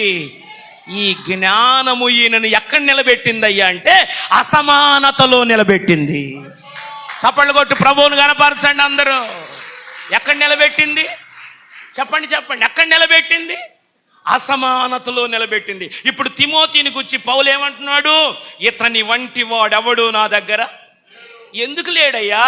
ఈ జ్ఞానము ఈయనను ఎక్కడ నిలబెట్టిందయ్యా అంటే అసమానతలో నిలబెట్టింది. చప్పట్లు కొట్టి ప్రభువును కనపరచండి అందరూ. ఎక్కడ నిలబెట్టింది? చెప్పండి, ఎక్కడ నిలబెట్టింది? అసమానతలో నిలబెట్టింది. ఇప్పుడు తిమోతిని గురించి పౌలు ఏమంటున్నాడు? ఇతని వంటి వాడెవడు నా దగ్గర ఎందుకు లేడయ్యా?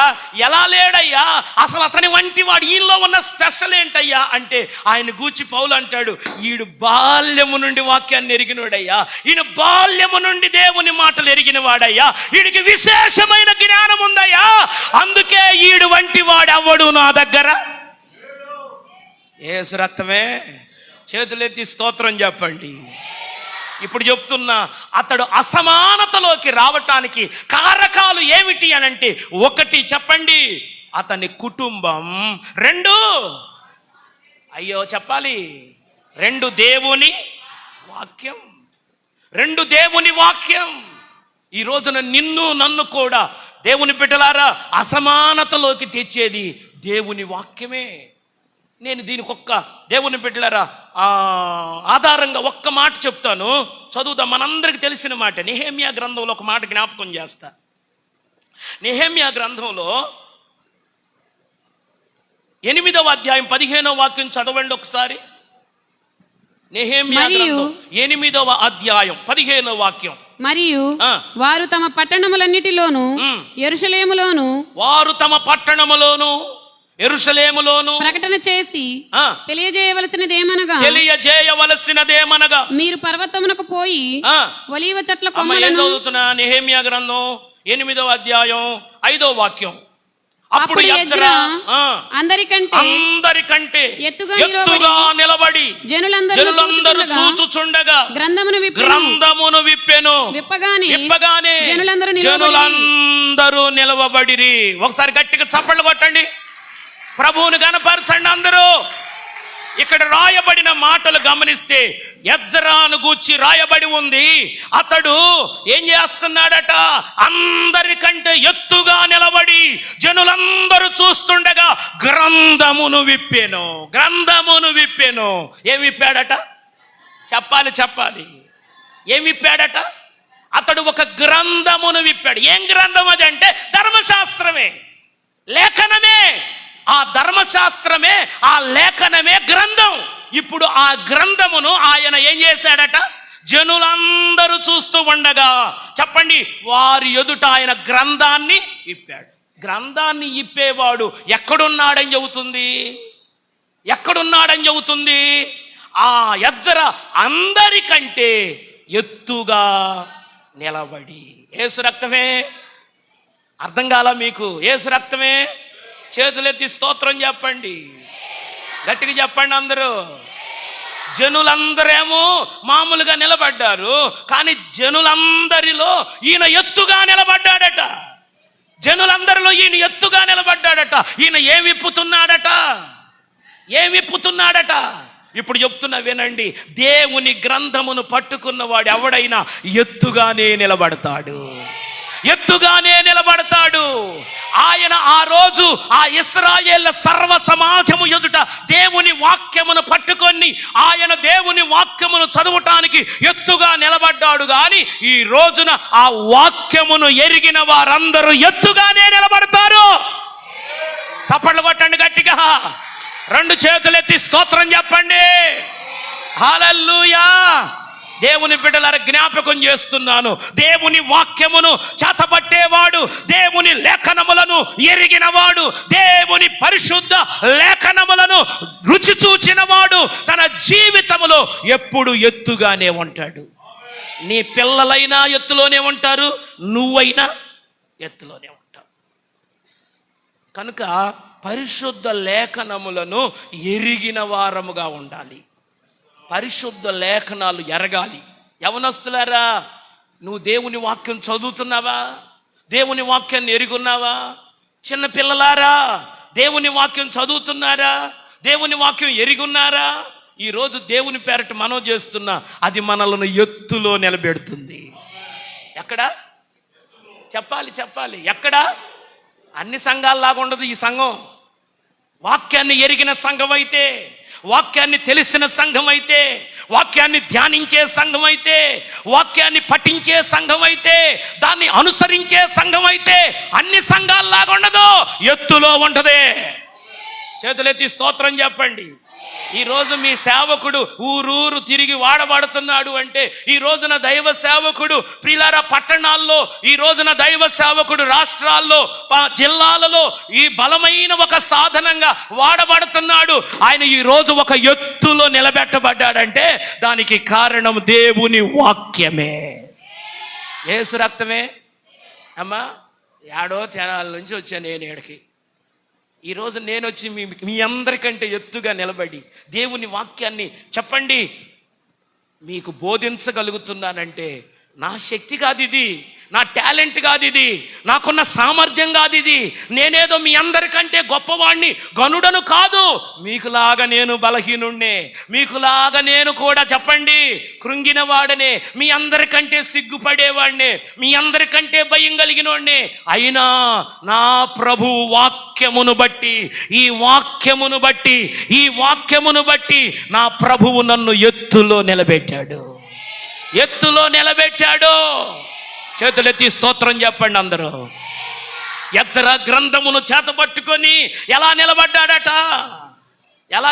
ఎలా లేడయ్యా? అసలు అతని వంటి వాడు, ఈయనలో ఉన్న స్పెషల్ ఏంటయ్యా అంటే ఆయన గూర్చి పౌలు అంటాడు, ఈడు బాల్యము నుండి వాక్యాన్ని ఎరిగినవాడయ్యా, ఈయన బాల్యము నుండి దేవుని మాటలు ఎరిగిన వాడయ్యా, ఈడికి విశేషమైన జ్ఞానం ఉందయ్యా, అందుకే ఈడు వంటి వాడెవడు నా దగ్గర. యేసు రక్తమే. చేతులెత్తి స్తోత్రం చెప్పండి. ఇప్పుడు చెప్తున్నా, అతడు అసమానతలోకి రావటానికి కారకాలు ఏమిటి అని అంటే, 1 చెప్పండి, అతని కుటుంబం. 2 చెప్పాలి, 2 దేవుని వాక్యం. ఈ రోజున నిన్ను నన్ను కూడా దేవుని బిడ్డలారా అసమానతలోకి తెచ్చేది దేవుని వాక్యమే. నేను దీనికి దేవుని బిడ్డలారా ఆధారంగా ఒక్క మాట చెప్తాను, చదువుదాం. మనందరికి తెలిసిన మాట. నెహెమ్యా గ్రంథంలో ఒక మాట జ్ఞాపకం చేస్తా. నెహెమ్యా గ్రంథంలో 8వ అధ్యాయం 15వ వాక్యం చదవండి ఒకసారి. నెహెమ్యా గ్రంథం 8వ అధ్యాయం 15వ వాక్యం. మరియు వారు తమ పట్టణములన్నిటిలోను యెరూషలేములోను యెరూషలేములోను ప్రకటన చేసి ఆ, తెలియజేయవలసినదేమనగా తెలియజేయవలసినదేమనగా మీరు పర్వతమునకు పోయి ఆ, ఒలీవ చెట్ల అమ్మ ఏం కొమ్మలను చదువుతున్నా? నెహెమ్యా గ్రంథం 8వ అధ్యాయం 5వ వాక్యం. అప్పుడు అప్పుడు ఎజ్రా ఎజ్రా అందరికంటే ఎత్తుగా నిలబడి జనులందరూ జనులందరూ చూచుచుండగా గ్రంథమును గ్రంథమును విప్పెను. విప్పగానే జనులందరూ నిలవబడిరి. ఒకసారి గట్టిగా చప్పట్లు కొట్టండి, ప్రభువుని గణపరచండి అందరూ. ఇక్కడ రాయబడిన మాటలు గమనిస్తే ఎజ్రాను గూర్చి రాయబడి ఉంది. అతడు ఏం చేస్తున్నాడట? అందరికంటే ఎత్తుగా నిలబడి జనులందరూ చూస్తుండగా గ్రంథమును విప్పెను. ఏం విప్పాడట? చెప్పాలి. ఏం విప్పాడట? అతడు ఒక గ్రంథమును విప్పాడు. ఏం గ్రంథం అది అంటే ధర్మశాస్త్రమే, లేఖనమే. ఆ ధర్మశాస్త్రమే, ఆ లేఖనమే గ్రంథం. ఇప్పుడు ఆ గ్రంథమును ఆయన ఏం చేశాడట? జనులందరూ చూస్తూ ఉండగా, చెప్పండి, వారి ఎదుట ఆయన గ్రంథాన్ని ఇప్పాడు. గ్రంథాన్ని ఇప్పేవాడు ఎక్కడున్నాడని చెబుతుంది? ఆ ఎజ్రా అందరికంటే ఎత్తుగా నిలబడి. యేసు రక్తమే. అర్థం కాలా మీకు? యేసు రక్తమే. చేతులెత్తి స్తోత్రం చెప్పండి, గట్టిగా చెప్పండి అందరూ. జనులందరేమో మామూలుగా నిలబడ్డారు, కానీ జనులందరిలో ఈయన ఎత్తుగా నిలబడ్డాడట. ఈయన ఏం విప్పుతున్నాడట? ఇప్పుడు చెప్తున్నా వినండి. దేవుని గ్రంథమును పట్టుకున్నవాడు ఎవడైనా ఎత్తుగానే నిలబడతాడు. ఆయన ఆ రోజు ఆ ఇశ్రాయేళ్ల సర్వ సమాజము ఎదుట దేవుని వాక్యమును పట్టుకొని ఆయన దేవుని వాక్యమును చదవటానికి ఎత్తుగా నిలబడ్డాడు. కానీ ఈ రోజున ఆ వాక్యమును ఎరిగిన వారందరూ ఎత్తుగానే నిలబడతారు. చప్పట్లు కొట్టండి గట్టిగా, 2 చేతులెత్తి స్తోత్రం చెప్పండి. హల్లెలూయా. దేవుని బిడ్డలారా, జ్ఞాపకం చేస్తున్నాను, దేవుని వాక్యమును చేతబట్టేవాడు, దేవుని లేఖనములను ఎరిగినవాడు, దేవుని పరిశుద్ధ లేఖనములను రుచి చూచినవాడు తన జీవితములో ఎప్పుడు ఎత్తుగానే ఉంటాడు. నీ పిల్లలైనా ఎత్తులోనే ఉంటారు, నువ్వైనా ఎత్తులోనే ఉంటావు. కనుక పరిశుద్ధ లేఖనములను ఎరిగిన వారముగా ఉండాలి. పరిశుద్ధ లేఖనాలు ఎరగాలి. యవనస్తులారా, నువ్వు దేవుని వాక్యం చదువుతున్నావా? దేవుని వాక్యాన్ని ఎరుగున్నావా? చిన్న పిల్లలారా, దేవుని వాక్యం చదువుతున్నారా? దేవుని వాక్యం ఎరుగున్నారా? ఈరోజు దేవుని పేరట మనం చేస్తున్నా అది మనల్ని ఎత్తులో నిలబెడుతుంది. ఎక్కడ? చెప్పాలి. ఎక్కడ? అన్ని సంఘాల్లాగా ఉండదు ఈ సంఘం. వాక్యాన్ని ఎరిగిన సంఘం అయితే, వాక్యాన్ని తెలిసిన సంఘం అయితే, వాక్యాన్ని ధ్యానించే సంఘం అయితే, వాక్యాన్ని పఠించే సంఘం అయితే, దాన్ని అనుసరించే సంఘం అయితే అన్ని సంఘాల్లాగా ఉండదు, ఎత్తులో ఉంటదే. చేతులెత్తి స్తోత్రం చెప్పండి. ఈరోజు మీ సేవకుడు ఊరూరు తిరిగి వాడబడుతున్నాడు అంటే, ఈ రోజున దైవ సేవకుడు ప్రియులారా పట్టణాల్లో, ఈ రోజున దైవ సేవకుడు రాష్ట్రాల్లో, జిల్లాలలో ఈ బలమైన ఒక సాధనంగా వాడబడుతున్నాడు. ఆయన ఈ రోజు ఒక ఎత్తులో నిలబెట్టబడ్డాడంటే దానికి కారణం దేవుని వాక్యమే, యేసు రక్తమే. అమ్మా, ఏడో తెనాల నుంచి వచ్చాను నేను ఏడికి. ఈరోజు నేను వచ్చి మీ అందరికంటే ఎత్తుగా నిలబడి దేవుని వాక్యాన్ని చెప్పండి మీకు బోధించగలుగుతున్నానంటే నా శక్తి కాదు ఇది, నా టాలెంట్ కాదు ఇది, నాకున్న సామర్థ్యం కాదు ఇది, నేనేదో మీ అందరికంటే గొప్పవాణ్ణి గనుడను కాదు. మీకులాగా నేను బలహీనుణ్ణే, మీకులాగా నేను కూడా చెప్పండి కృంగిన వాడనే, మీ అందరికంటే సిగ్గుపడేవాడినే, మీ అందరికంటే భయం కలిగిన వాడినే. అయినా నా ప్రభు వాక్యమును బట్టి నా ప్రభువు నన్ను ఎత్తులో నిలబెట్టాడు. చేతులెత్తి స్తోత్రం చెప్పండి అందరూ. ఎజ్రా గ్రంథమును చేతపట్టుకొని ఎలా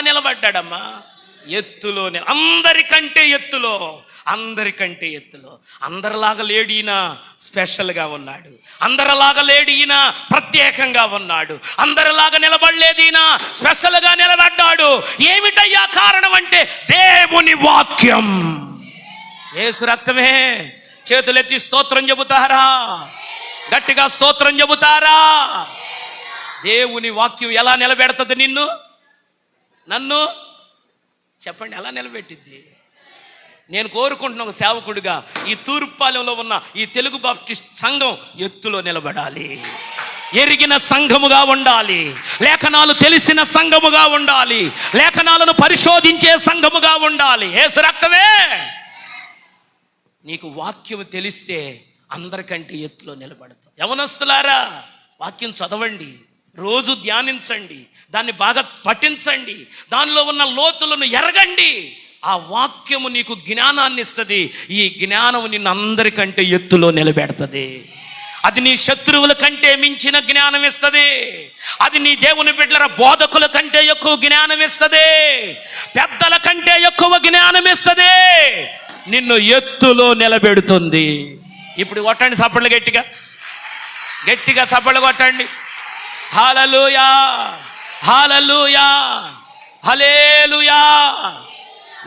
నిలబడ్డాడమ్మా? ఎత్తులోనే, అందరికంటే ఎత్తులో, అందరికంటే ఎత్తులో. అందరిలాగా లేడు ఈయన, స్పెషల్గా ఉన్నాడు. అందరిలాగా లేడు ఈయన, ప్రత్యేకంగా ఉన్నాడు. అందరిలాగా నిలబడలేదు ఈయన, స్పెషల్గా నిలబడ్డాడు. ఏమిటయ్యా కారణం అంటే దేవుని వాక్యం, యేసు రక్తమే. చేతులెత్తి స్తోత్రం చెబుతారా? గట్టిగా స్తోత్రం చెబుతారా? దేవుని వాక్యం ఎలా నిలబెడుతుంది నిన్ను, నన్ను? చెప్పండి, ఎలా నిలబెట్టిద్ది? నేను కోరుకుంటున్న ఒక సేవకుడిగా ఈ తూర్పుపాలెంలో ఉన్న ఈ తెలుగు బాప్టిస్ట్ సంఘం ఎత్తులో నిలబడాలి, ఎరిగిన సంఘముగా ఉండాలి, లేఖనాలు తెలిసిన సంఘముగా ఉండాలి, లేఖనాలను పరిశోధించే సంఘముగా ఉండాలి. యేసు రక్తమే. నీకు వాక్యం తెలిస్తే అందరికంటే ఎత్తులో నిలబడతావు. యవనస్తులారా, వాక్యం చదవండి, రోజు ధ్యానించండి, దాన్ని బాగా పఠించండి, దానిలో ఉన్న లోతులను ఎరగండి. ఆ వాక్యము నీకు జ్ఞానాన్ని ఇస్తుంది. ఈ జ్ఞానం నిన్ను అందరికంటే ఎత్తులో నిలబెడుతుంది. అది నీ శత్రువుల కంటే మించిన జ్ఞానం ఇస్తుంది. అది నీ దేవుని బిడ్డల బోధకుల కంటే ఎక్కువ జ్ఞానం ఇస్తుంది. పెద్దల కంటే ఎక్కువ జ్ఞానం ఇస్తుంది. నిన్ను ఎత్తులో నిలబెడుతుంది. ఇప్పుడు కొట్టండి చప్పట్లు, గట్టిగా గట్టిగా చప్పట్లు కొట్టండి. హల్లెలూయా, హల్లెలూయా, హల్లెలూయా.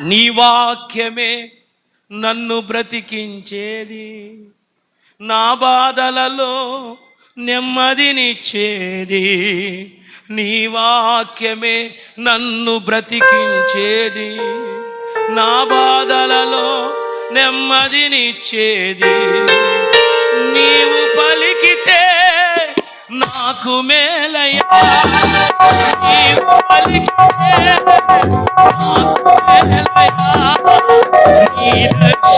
నీ వాక్యమే నన్ను బ్రతికించేది, నా బాధలలో నెమ్మదినిచ్చేది. నీ వాక్యమే నన్ను బ్రతికించేది, నా బాధలలో నెమ్మదినిచ్చేది. నీవు పలికితే నాకు మేలయ్యా, నీవు పలికితే నాకు మేలయ్యా. నీ రక్షణే నాకు చాలయ్యా, నీ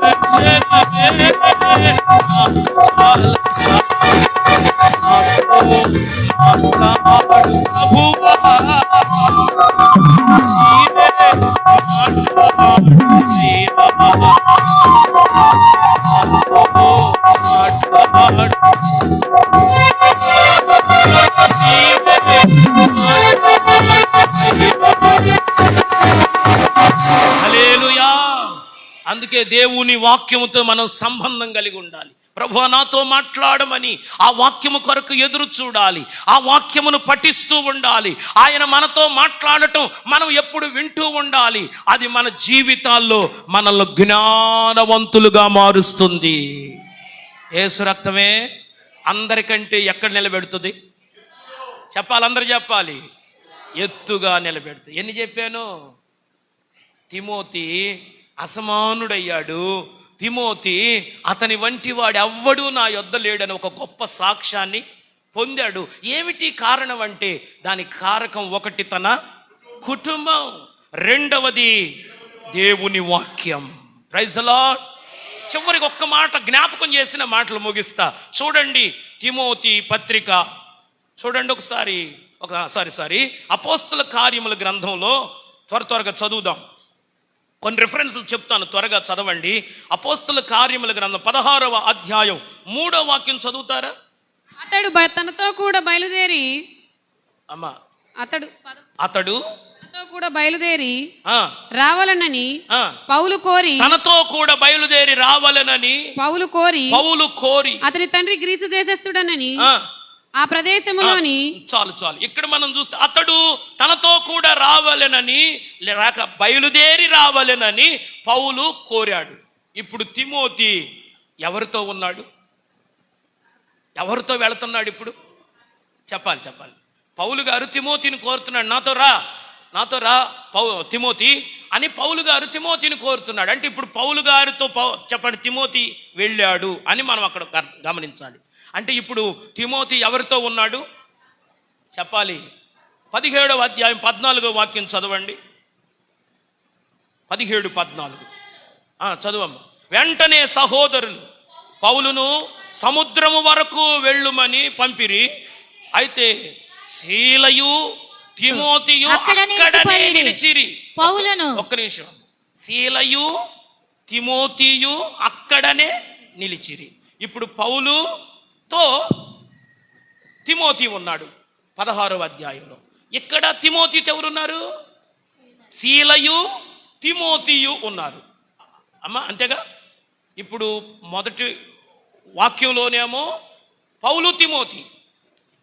రక్షణే నాకు చాలయ్యా. హల్లెలూయా. అందుకే దేవుని వాక్యముతో మనం సంబంధం కలిగి ఉండాలి. ప్రభువా నాతో మాట్లాడమని ఆ వాక్యము కొరకు ఎదురు చూడాలి, ఆ వాక్యమును పఠిస్తూ ఉండాలి. ఆయన మనతో మాట్లాడటం మనం ఎప్పుడు వింటూ ఉండాలి. అది మన జీవితాల్లో మనల్ని జ్ఞానవంతులుగా మారుస్తుంది. యేసు రక్తమే అందరికంటే ఎక్కడ నిలబెడుతుంది? చెప్పాలి, అందరూ చెప్పాలి. ఎత్తుగా నిలబెడుతుంది. ఎన్ని చెప్పాను? తిమోతి అసమానుడయ్యాడు. తిమోతి అతని వంటి వాడు ఎవ్వడూ నా యొద్ద లేడని ఒక గొప్ప సాక్ష్యాన్ని పొందాడు. ఏమిటి కారణం అంటే దానికి కారకం ఒకటి తన కుటుంబం, రెండవది దేవుని వాక్యం. Praise the Lord. చివరికి ఒక్క మాట జ్ఞాపకం చేసిన మాటలు ముగిస్తా. చూడండి తిమోతి పత్రిక చూడండి ఒకసారి. అపోస్తల కార్యముల గ్రంథంలో త్వరగా చదువుదాం. కొన్ని రిఫరెన్స్లు చెప్తాను, త్వరగా చదవండి. అపోస్తల కార్యముల గ్రంథం 16వ అధ్యాయం 3వ వాక్యం చదువుతారా? అతడు తనతో కూడా బయలుదేరి అమ్మా అతడు అతడు తనతో కూడా బయలుదేరి ఆ, రావాలనని ఆ. పౌలు కోరి తనతో కూడా బయలుదేరి రావాలనని పౌలు కోరి పౌలు కోరి అతని తండ్రి గ్రీసు దేశస్థుడనని ఆ, ఆ ప్రదేశములోని చాలు చాలు. ఇక్కడ మనం చూస్తే అతడు తనతో కూడా రావాలనని లేక బయలుదేరి రావాలనని పౌలు కోరాడు. ఇప్పుడు తిమోతి ఎవరితో ఉన్నాడు? ఎవరితో వెళుతున్నాడు? ఇప్పుడు చెప్పాలి. పౌలు గారు తిమోతిని కోరుతున్నాడు, నాతో రా తిమోతి అని పౌలు గారు తిమోతిని కోరుతున్నాడు. అంటే ఇప్పుడు పౌలు గారితో చెప్పండి తిమోతి వెళ్ళాడు అని మనం అక్కడ గమనించాలి. అంటే ఇప్పుడు తిమోతి ఎవరితో ఉన్నాడు చెప్పాలి. 17వ అధ్యాయం 14వ వాక్యం చదవండి. 17:14 చదవమ్మ. వెంటనే సహోదరులు పౌలును సముద్రము వరకు వెళ్ళుమని పంపిరి. అయితే శీలయు తిమోతియు అక్కడనే నిలిచిరి. పౌలును ఒక్క నిమిషం. శీలయు తిమోతియు అక్కడనే నిలిచిరి. ఇప్పుడు పౌలుతో తిమోతి ఉన్నాడు 16వ అధ్యాయంలో. ఇక్కడ తిమోతితో ఎవరున్నారు? శీలయు తిమోతియు ఉన్నారు. అమ్మా అంతేగా. ఇప్పుడు మొదటి వాక్యంలోనేమో పౌలు తిమోతి,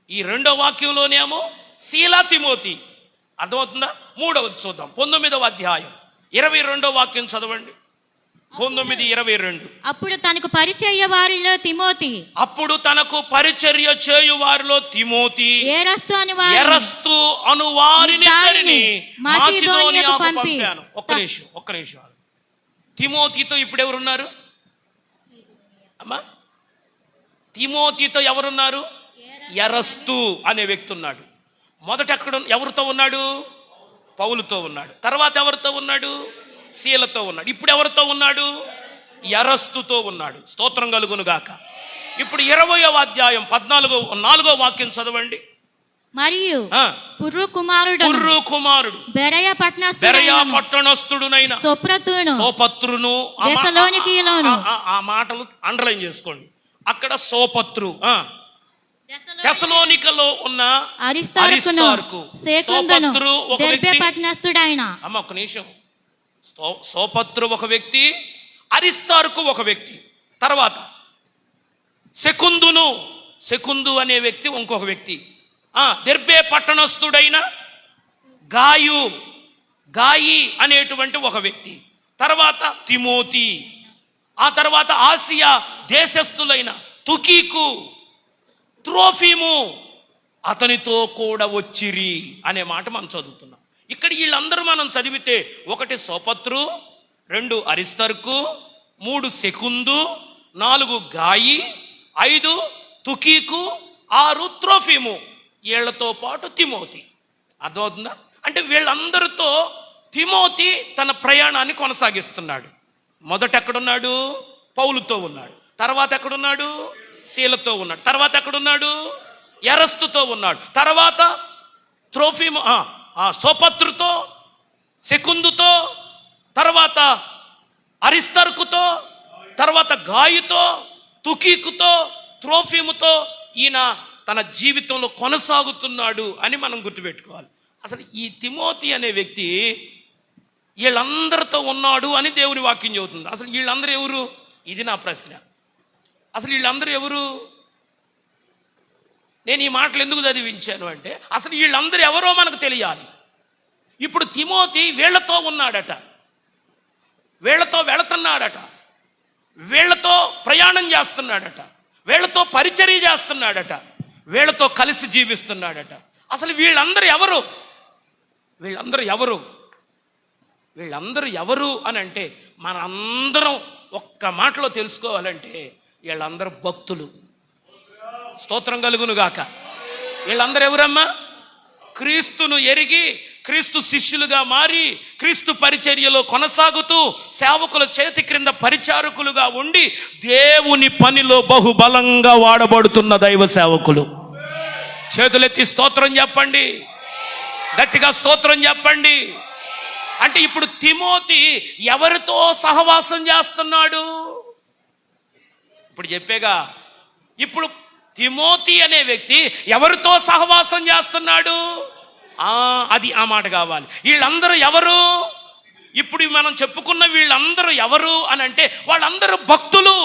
ఈ రెండో వాక్యంలోనేమో శీలా తిమోతి. అర్థమవుతుందా? మూడవది చూద్దాం. 19వ అధ్యాయం 22వ వాక్యం చదవండి. 19:22. అప్పుడు తనకు పరిచర్య వారిలో తిమోతి, అప్పుడు తనకు పరిచర్య చేయు వారిలో తిమోతి ఎరస్తు అను వారిని మాసిదోనియాకు పంపాను. ఒక్క నిమిషం. తిమోతితో ఇప్పుడు ఎవరున్నారు అమ్మా? తిమోతితో ఎవరున్నారు? ఎరస్తు అనే వ్యక్తి ఉన్నాడు. మొదట ఎవరితో ఉన్నాడు? పౌలుతో ఉన్నాడు. తర్వాత ఎవరితో ఉన్నాడు? శీలతో ఉన్నాడు. ఇప్పుడు ఎవరితో ఉన్నాడు? ఎరస్తుతో ఉన్నాడు. స్తోత్రం కలుగును గాక. ఇప్పుడు 20వ అధ్యాయం 4వ వాక్యం చదవండి. మరియు పుర్రు కుమారుడు బెరయ పట్టణస్థుడునైన సోపత్రును ఆ మాటలు అండర్లైన్ చేసుకోండి. అక్కడ సోపత్రు తెసలోనికలో ఉన్న అరిస్తార్కు సోపత్రు ఒక వ్యక్తి. అమ్మ ఒక నిమిషం. సోపత్రు ఒక వ్యక్తి, అరిస్తార్కు ఒక వ్యక్తి. తర్వాత సెకుందు అనే వ్యక్తి ఇంకొక వ్యక్తి. దెర్బే పట్టణస్థుడైన గాయి అనేటువంటి ఒక వ్యక్తి. తర్వాత తిమోతి. ఆ తర్వాత ఆసియా దేశస్థులైన తుకీకు, త్రోఫీము అతనితో కూడా వచ్చిరి అనే మాట మనం చదువుతున్నాం. ఇక్కడ వీళ్ళందరూ మనం చదివితే 1 సోపత్రు, 2 అరిస్తర్కు, 3 సెకుందు, 4 గాయి, 5 తుకీకు, 6 త్రోఫీము. వీళ్లతో పాటు తిమోతి. అర్థమవుతుందా? అంటే వీళ్ళందరితో తిమోతి తన ప్రయాణాన్ని కొనసాగిస్తున్నాడు. మొదట ఎక్కడున్నాడు? పౌలుతో ఉన్నాడు. తర్వాత ఎక్కడున్నాడు? శీలతో ఉన్నాడు. తర్వాత ఎక్కడున్నాడు? ఎరస్తుతో ఉన్నాడు. తర్వాత త్రోఫీము సోపత్రుతో, సెకుందుతో, తర్వాత అరిస్తర్కుతో, తర్వాత గాయుతో, తుకీకుతో, త్రోఫీముతో ఈయన తన జీవితంలో కొనసాగుతున్నాడు అని మనం గుర్తుపెట్టుకోవాలి. అసలు ఈ తిమోతి అనే వ్యక్తి వీళ్ళందరితో ఉన్నాడు అని దేవుని వాక్యం చెబుతుంది. అసలు వీళ్ళందరూ ఎవరు? ఇది నా ప్రశ్న. అసలు వీళ్ళందరూ ఎవరు? నేను ఈ మాటలు ఎందుకు చదివించాను అంటే అసలు వీళ్ళందరూ ఎవరో మనకు తెలియాలి. ఇప్పుడు తిమోతి వీళ్ళతో ఉన్నాడట, వీళ్ళతో వెళుతున్నాడట, వీళ్ళతో ప్రయాణం చేస్తున్నాడట, వీళ్ళతో పరిచర్య చేస్తున్నాడట, వీళ్ళతో కలిసి జీవిస్తున్నాడట. అసలు వీళ్ళందరూ ఎవరు? వీళ్ళందరూ ఎవరు అని అంటే మనందరం ఒక్క మాటలో తెలుసుకోవాలంటే వీళ్ళందరూ భక్తులు. స్తోత్రం కలుగును గాక. వీళ్ళందరూ ఎవరమ్మా? క్రీస్తును ఎరిగి క్రీస్తు శిష్యులుగా మారి క్రీస్తు పరిచర్యలో కొనసాగుతూ సేవకుల చేతి క్రింద పరిచారకులుగా ఉండి దేవుని పనిలో బహుబలంగా వాడబడుతున్న దైవ సేవకులు. చేతులెత్తి స్తోత్రం చెప్పండి, గట్టిగా స్తోత్రం చెప్పండి. అంటే ఇప్పుడు తిమోతి ఎవరితో సహవాసం చేస్తున్నాడు? ఇప్పుడు చెప్పేగా. ఇప్పుడు తిమోతి అనే వ్యక్తి ఎవరితో సహవాసం చేస్తున్నాడు? అది ఆ మాట కావాలి. వీళ్ళందరూ ఎవరు? ఇప్పుడు మనం చెప్పుకున్న వీళ్ళందరూ ఎవరు అని అంటే వాళ్ళందరూ భక్తులు,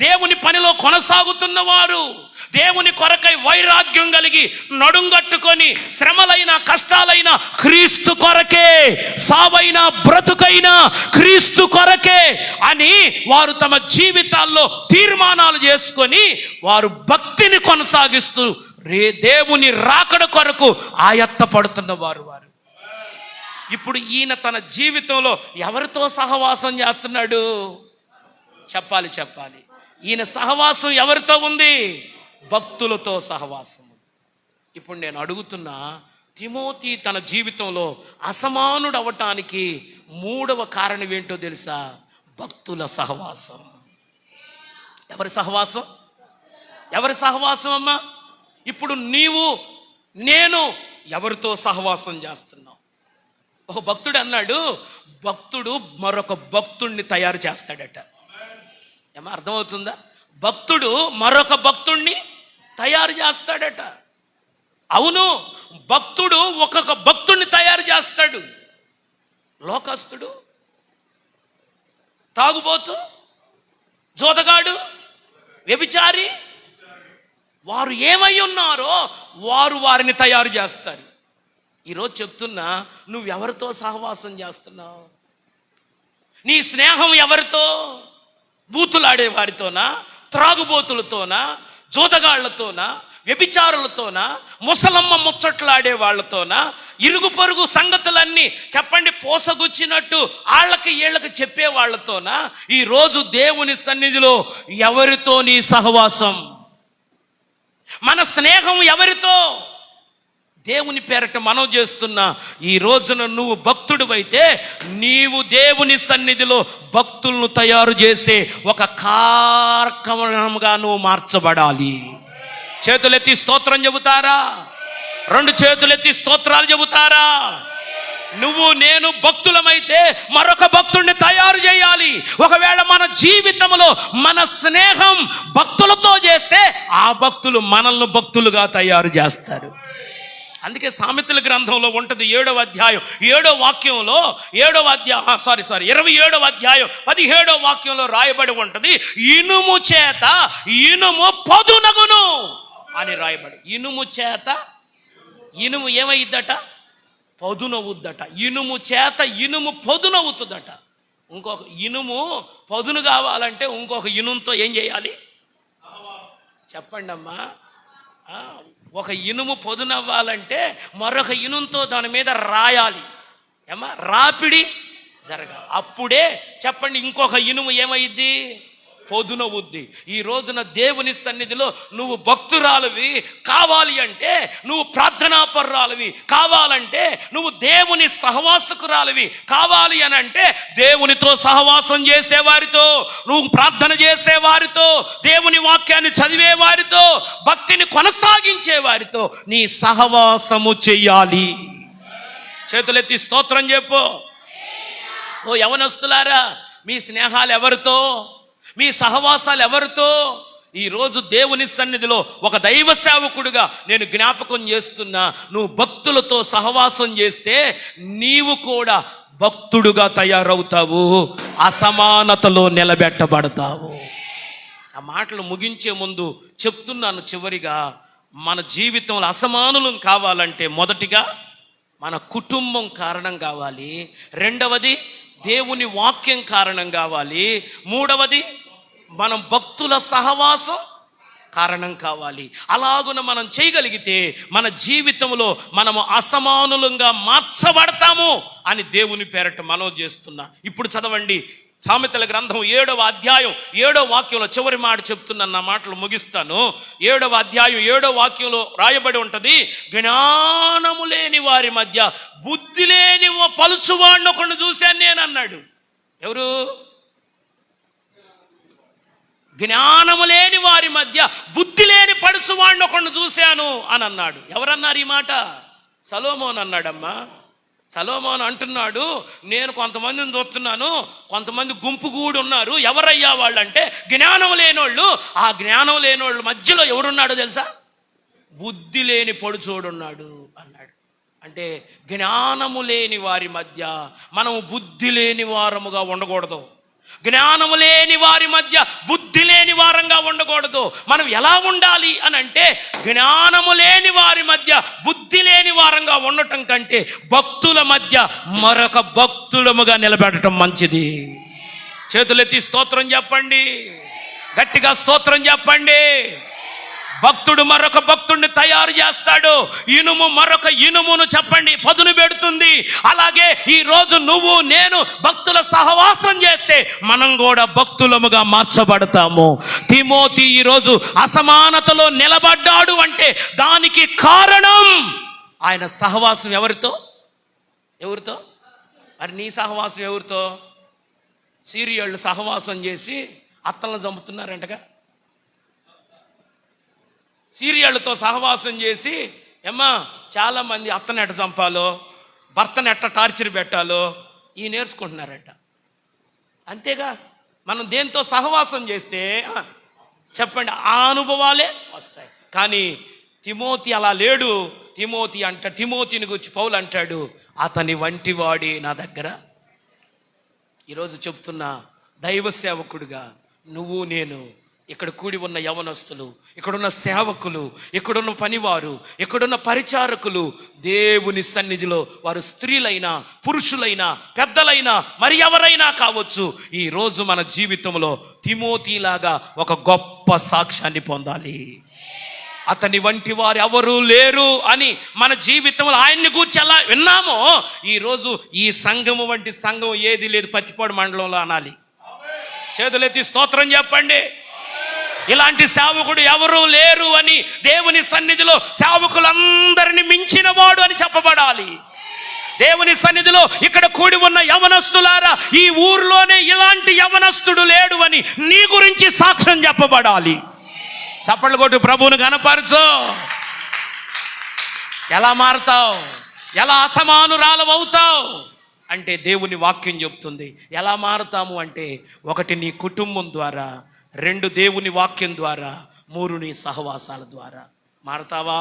దేవుని పనిలో కొనసాగుతున్నవారు, దేవుని కొరకై వైరాగ్యం కలిగి నడుంగట్టుకొని శ్రమలైన కష్టాలైన క్రీస్తు కొరకే, సావైన బ్రతుకైనా క్రీస్తు కొరకే అని వారు తమ జీవితాల్లో తీర్మానాలు చేసుకొని వారు భక్తిని కొనసాగిస్తూ దేవుని రాకడ కొరకు ఆయత్త పడుతున్న వారు. ఇప్పుడు ఈయన తన జీవితంలో ఎవరితో సహవాసం చేస్తున్నాడు? చెప్పాలి. ఈయన సహవాసం ఎవరితో ఉంది? భక్తులతో సహవాసం. ఇప్పుడు నేను అడుగుతున్నా, తిమోతి తన జీవితంలో అసమానుడు అవటానికి 3వ కారణం ఏంటో తెలుసా? భక్తుల సహవాసం. ఎవరి సహవాసం? ఎవరి సహవాసం అమ్మా? ఇప్పుడు నీవు నేను ఎవరితో సహవాసం చేస్తున్నావు? ఒక భక్తుడు అన్నాడు, భక్తుడు మరొక భక్తుడిని తయారు చేస్తాడట. ఏమో అర్థమవుతుందా? భక్తుడు మరొక భక్తుడిని తయారు చేస్తాడట. అవును, భక్తుడు ఒక్కొక్క భక్తుడిని తయారు చేస్తాడు. లోకస్తుడు, తాగుబోతు, జోదగాడు, వ్యభిచారి, వారు ఏమై ఉన్నారో వారిని తయారు చేస్తారు. ఈరోజు చెప్తున్నా, నువ్వెవరితో సహవాసం చేస్తున్నావు? నీ స్నేహం ఎవరితో? బూతులాడే వారితోనా? త్రాగుబోతులతోనా? జోదగాళ్లతోనా? వ్యభిచారులతోనా? ముసలమ్మ ముచ్చట్లాడే వాళ్ళతోనా? ఇరుగు పొరుగు సంగతులన్నీ చెప్పండి పోసగుచ్చినట్టు వాళ్ళకి వీళ్ళకి చెప్పే వాళ్ళతోనా? ఈరోజు దేవుని సన్నిధిలో ఎవరితో నీ సహవాసం? మన స్నేహం ఎవరితో? దేవుని పేరట మనం చేస్తున్న ఈ రోజున నువ్వు భక్తుడివైతే నీవు దేవుని సన్నిధిలో భక్తులను తయారు చేసే ఒక కార్యక్రమంగా నువ్వు మార్చబడాలి. చేతులెత్తి స్తోత్రం చెబుతారా? 2 చేతులెత్తి స్తోత్రాలు చెబుతారా? నువ్వు నేను భక్తులమైతే మరొక భక్తుడిని తయారు చేయాలి. ఒకవేళ మన జీవితంలో మన స్నేహం భక్తులతో చేస్తే ఆ భక్తులు మనల్ని భక్తులుగా తయారు చేస్తారు. అందుకే సామెతల గ్రంథంలో ఉంటుంది 7వ అధ్యాయం 7వ వాక్యంలో 27వ అధ్యాయం 17వ వాక్యంలో రాయబడి ఉంటుంది, ఇనుము చేత ఇనుము పదునగును అని రాయబడి. ఇనుము చేత ఇనుము ఏమైద్దట? పదునవుద్దట. ఇనుము చేత ఇనుము పదునవుతుందట. ఇంకొక ఇనుము పదును కావాలంటే ఇంకొక ఇనుముతో ఏం చేయాలి? చెప్పండి అమ్మా. ఒక ఇనుము పదునవ్వాలంటే మరొక ఇనుముతో దాని మీద రాయాలి. ఏమా రాపిడి జరగాలి. అప్పుడే చెప్పండి ఇంకొక ఇనుము ఏమైద్ది? పొదునవుద్ది. ఈ రోజున దేవుని సన్నిధిలో నువ్వు భక్తురాలివి కావాలి అంటే, నువ్వు ప్రార్థనాపరురాలివి కావాలంటే, నువ్వు దేవుని సహవాసకురాలివి కావాలి అని అంటే, దేవునితో సహవాసం చేసేవారితో, నువ్వు ప్రార్థన చేసేవారితో, దేవుని వాక్యాన్ని చదివే వారితో, భక్తిని కొనసాగించే వారితో నీ సహవాసము చెయ్యాలి. చేతులెత్తి స్తోత్రం చెప్పు. ఓ యవనస్తులారా, మీ స్నేహాలు ఎవరితో? మీ సహవాసాలు ఎవరితో? ఈరోజు దేవుని సన్నిధిలో ఒక దైవ సేవకుడిగా నేను జ్ఞాపకం చేస్తున్నా, నువ్వు భక్తులతో సహవాసం చేస్తే నీవు కూడా భక్తుడుగా తయారవుతావు, అసమానతలో నిలబెట్టబడతావు. ఆ మాటలు ముగించే ముందు చెప్తున్నాను, చివరిగా మన జీవితంలో అసమానులం కావాలంటే మొదటిగా మన కుటుంబం కారణం కావాలి, రెండవది దేవుని వాక్యం కారణం కావాలి, మూడవది మనం భక్తుల సహవాసం కారణం కావాలి. అలాగున మనం చేయగలిగితే మన జీవితంలో మనము అసమానులంగా మార్చబడతాము అని దేవుని పేరట మనవి చేస్తున్నా. ఇప్పుడు చదవండి సామెతల గ్రంథం 7వ అధ్యాయం 7వ వాక్యంలో చివరి మాట చెప్తున్నాను, నా మాటలు ముగిస్తాను. 7వ అధ్యాయం 7వ వాక్యంలో రాయబడి ఉంటుంది, జ్ఞానము లేని వారి మధ్య బుద్ధి లేని పలుచువాడిని ఒకడిని చూశాను నేను అన్నాడు. ఎవరు? జ్ఞానము లేని వారి మధ్య బుద్ధి లేని పడుచువాడిని ఒకడిని చూశాను అని అన్నాడు. ఎవరన్నారు ఈ మాట? సొలొమోను అన్నాడమ్మా. సొలొమోను అంటున్నాడు, నేను కొంతమందిని చూస్తున్నాను, కొంతమంది గుంపు కూడి ఉన్నారు. ఎవరయ్యా వాళ్ళు అంటే జ్ఞానం లేనోళ్ళు. ఆ జ్ఞానం లేనోళ్ళ మధ్యలో ఎవడున్నాడో తెలుసా? బుద్ధి లేని పడుచోడున్నాడు అన్నాడు. అంటే జ్ఞానము లేని వారి మధ్య మనము బుద్ధి లేని వారముగా ఉండకూడదు. జ్ఞానము లేని వారి మధ్య బుద్ధి లేని వారంగా ఉండకూడదు. మనం ఎలా ఉండాలి అని అంటే, జ్ఞానము లేని వారి మధ్య బుద్ధి లేని వారంగా ఉండటం కంటే భక్తుల మధ్య మరొక భక్తులముగా నిలబెట్టడం మంచిది. చేతులెత్తి స్తోత్రం చెప్పండి, గట్టిగా స్తోత్రం చెప్పండి. భక్తుడు మరొక భక్తుడిని తయారు చేస్తాడు. ఇనుము మరొక ఇనుమును చెప్పండి పదును పెడుతుంది. అలాగే ఈరోజు నువ్వు నేను భక్తుల సహవాసం చేస్తే మనం కూడా భక్తులముగా మార్చబడతాము. తిమోతి ఈరోజు అసమానతలో నిలబడ్డాడు అంటే దానికి కారణం ఆయన సహవాసం. ఎవరితో? మరి నీ సహవాసం ఎవరితో? సీరియళ్ళు సహవాసం చేసి అత్తలను చంపుతున్నారంటగా. సీరియళ్ళతో సహవాసం చేసి చాలామంది అత్తని ఎట్ట చంపాలో, భర్తను ఎట్ట టార్చర్ పెట్టాలో ఈ నేర్చుకుంటున్నారట. అంతేగా, మనం దేంతో సహవాసం చేస్తే చెప్పండి ఆ అనుభవాలే వస్తాయి. కానీ తిమోతి అలా లేడు. తిమోతిని గురించి పౌలు అంటాడు, అతని వంటి వాడి నా దగ్గర. ఈరోజు చెప్తున్న దైవ సేవకుడిగా నువ్వు నేను, ఇక్కడ కూడి ఉన్న యవనస్తులు, ఇక్కడున్న సేవకులు, ఇక్కడున్న పనివారు, ఇక్కడున్న పరిచారకులు, దేవుని సన్నిధిలో వారు స్త్రీలైనా పురుషులైనా పెద్దలైనా మరి ఎవరైనా కావచ్చు, ఈరోజు మన జీవితంలో తిమోతిలాగా ఒక గొప్ప సాక్ష్యాన్ని పొందాలి. అతని వంటి వారు ఎవరూ లేరు అని మన జీవితంలో ఆయన్ని గూర్చి ఎలా విన్నామో, ఈరోజు ఈ సంఘము వంటి సంఘం ఏది లేదు పత్తిపాడు మండలంలో అనాలి. చేతులెత్తి స్తోత్రం చెప్పండి. ఇలాంటి సేవకుడు ఎవరూ లేరు అని దేవుని సన్నిధిలో సేవకులందరినీ మించిన వాడు అని చెప్పబడాలి. దేవుని సన్నిధిలో ఇక్కడ కూడి ఉన్న యవనస్తులారా, ఈ ఊర్లోనే ఇలాంటి యవనస్తుడు లేడు అని నీ గురించి సాక్ష్యం చెప్పబడాలి. చప్పట్లు కొట్టు ప్రభువును కనపరచు. ఎలా మారుతావు? ఎలా అసమానురాలవుతావు అంటే దేవుని వాక్యం చెప్తుంది. ఎలా మారుతాము అంటే, 1 నీ కుటుంబం ద్వారా, 2 దేవుని వాక్యం ద్వారా, 3 నీ సహవాసాల ద్వారా. మారతావా?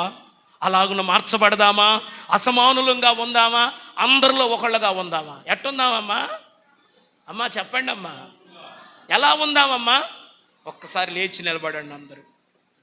అలాగున మార్చబడదామా? అసమానులంగా ఉందామా? అందరిలో ఒకళ్ళగా ఉందామా? ఎట్టుందామమ్మా? అమ్మా చెప్పండి అమ్మా, ఎలా ఉందామమ్మా? ఒక్కసారి లేచి నిలబడండి అందరూ.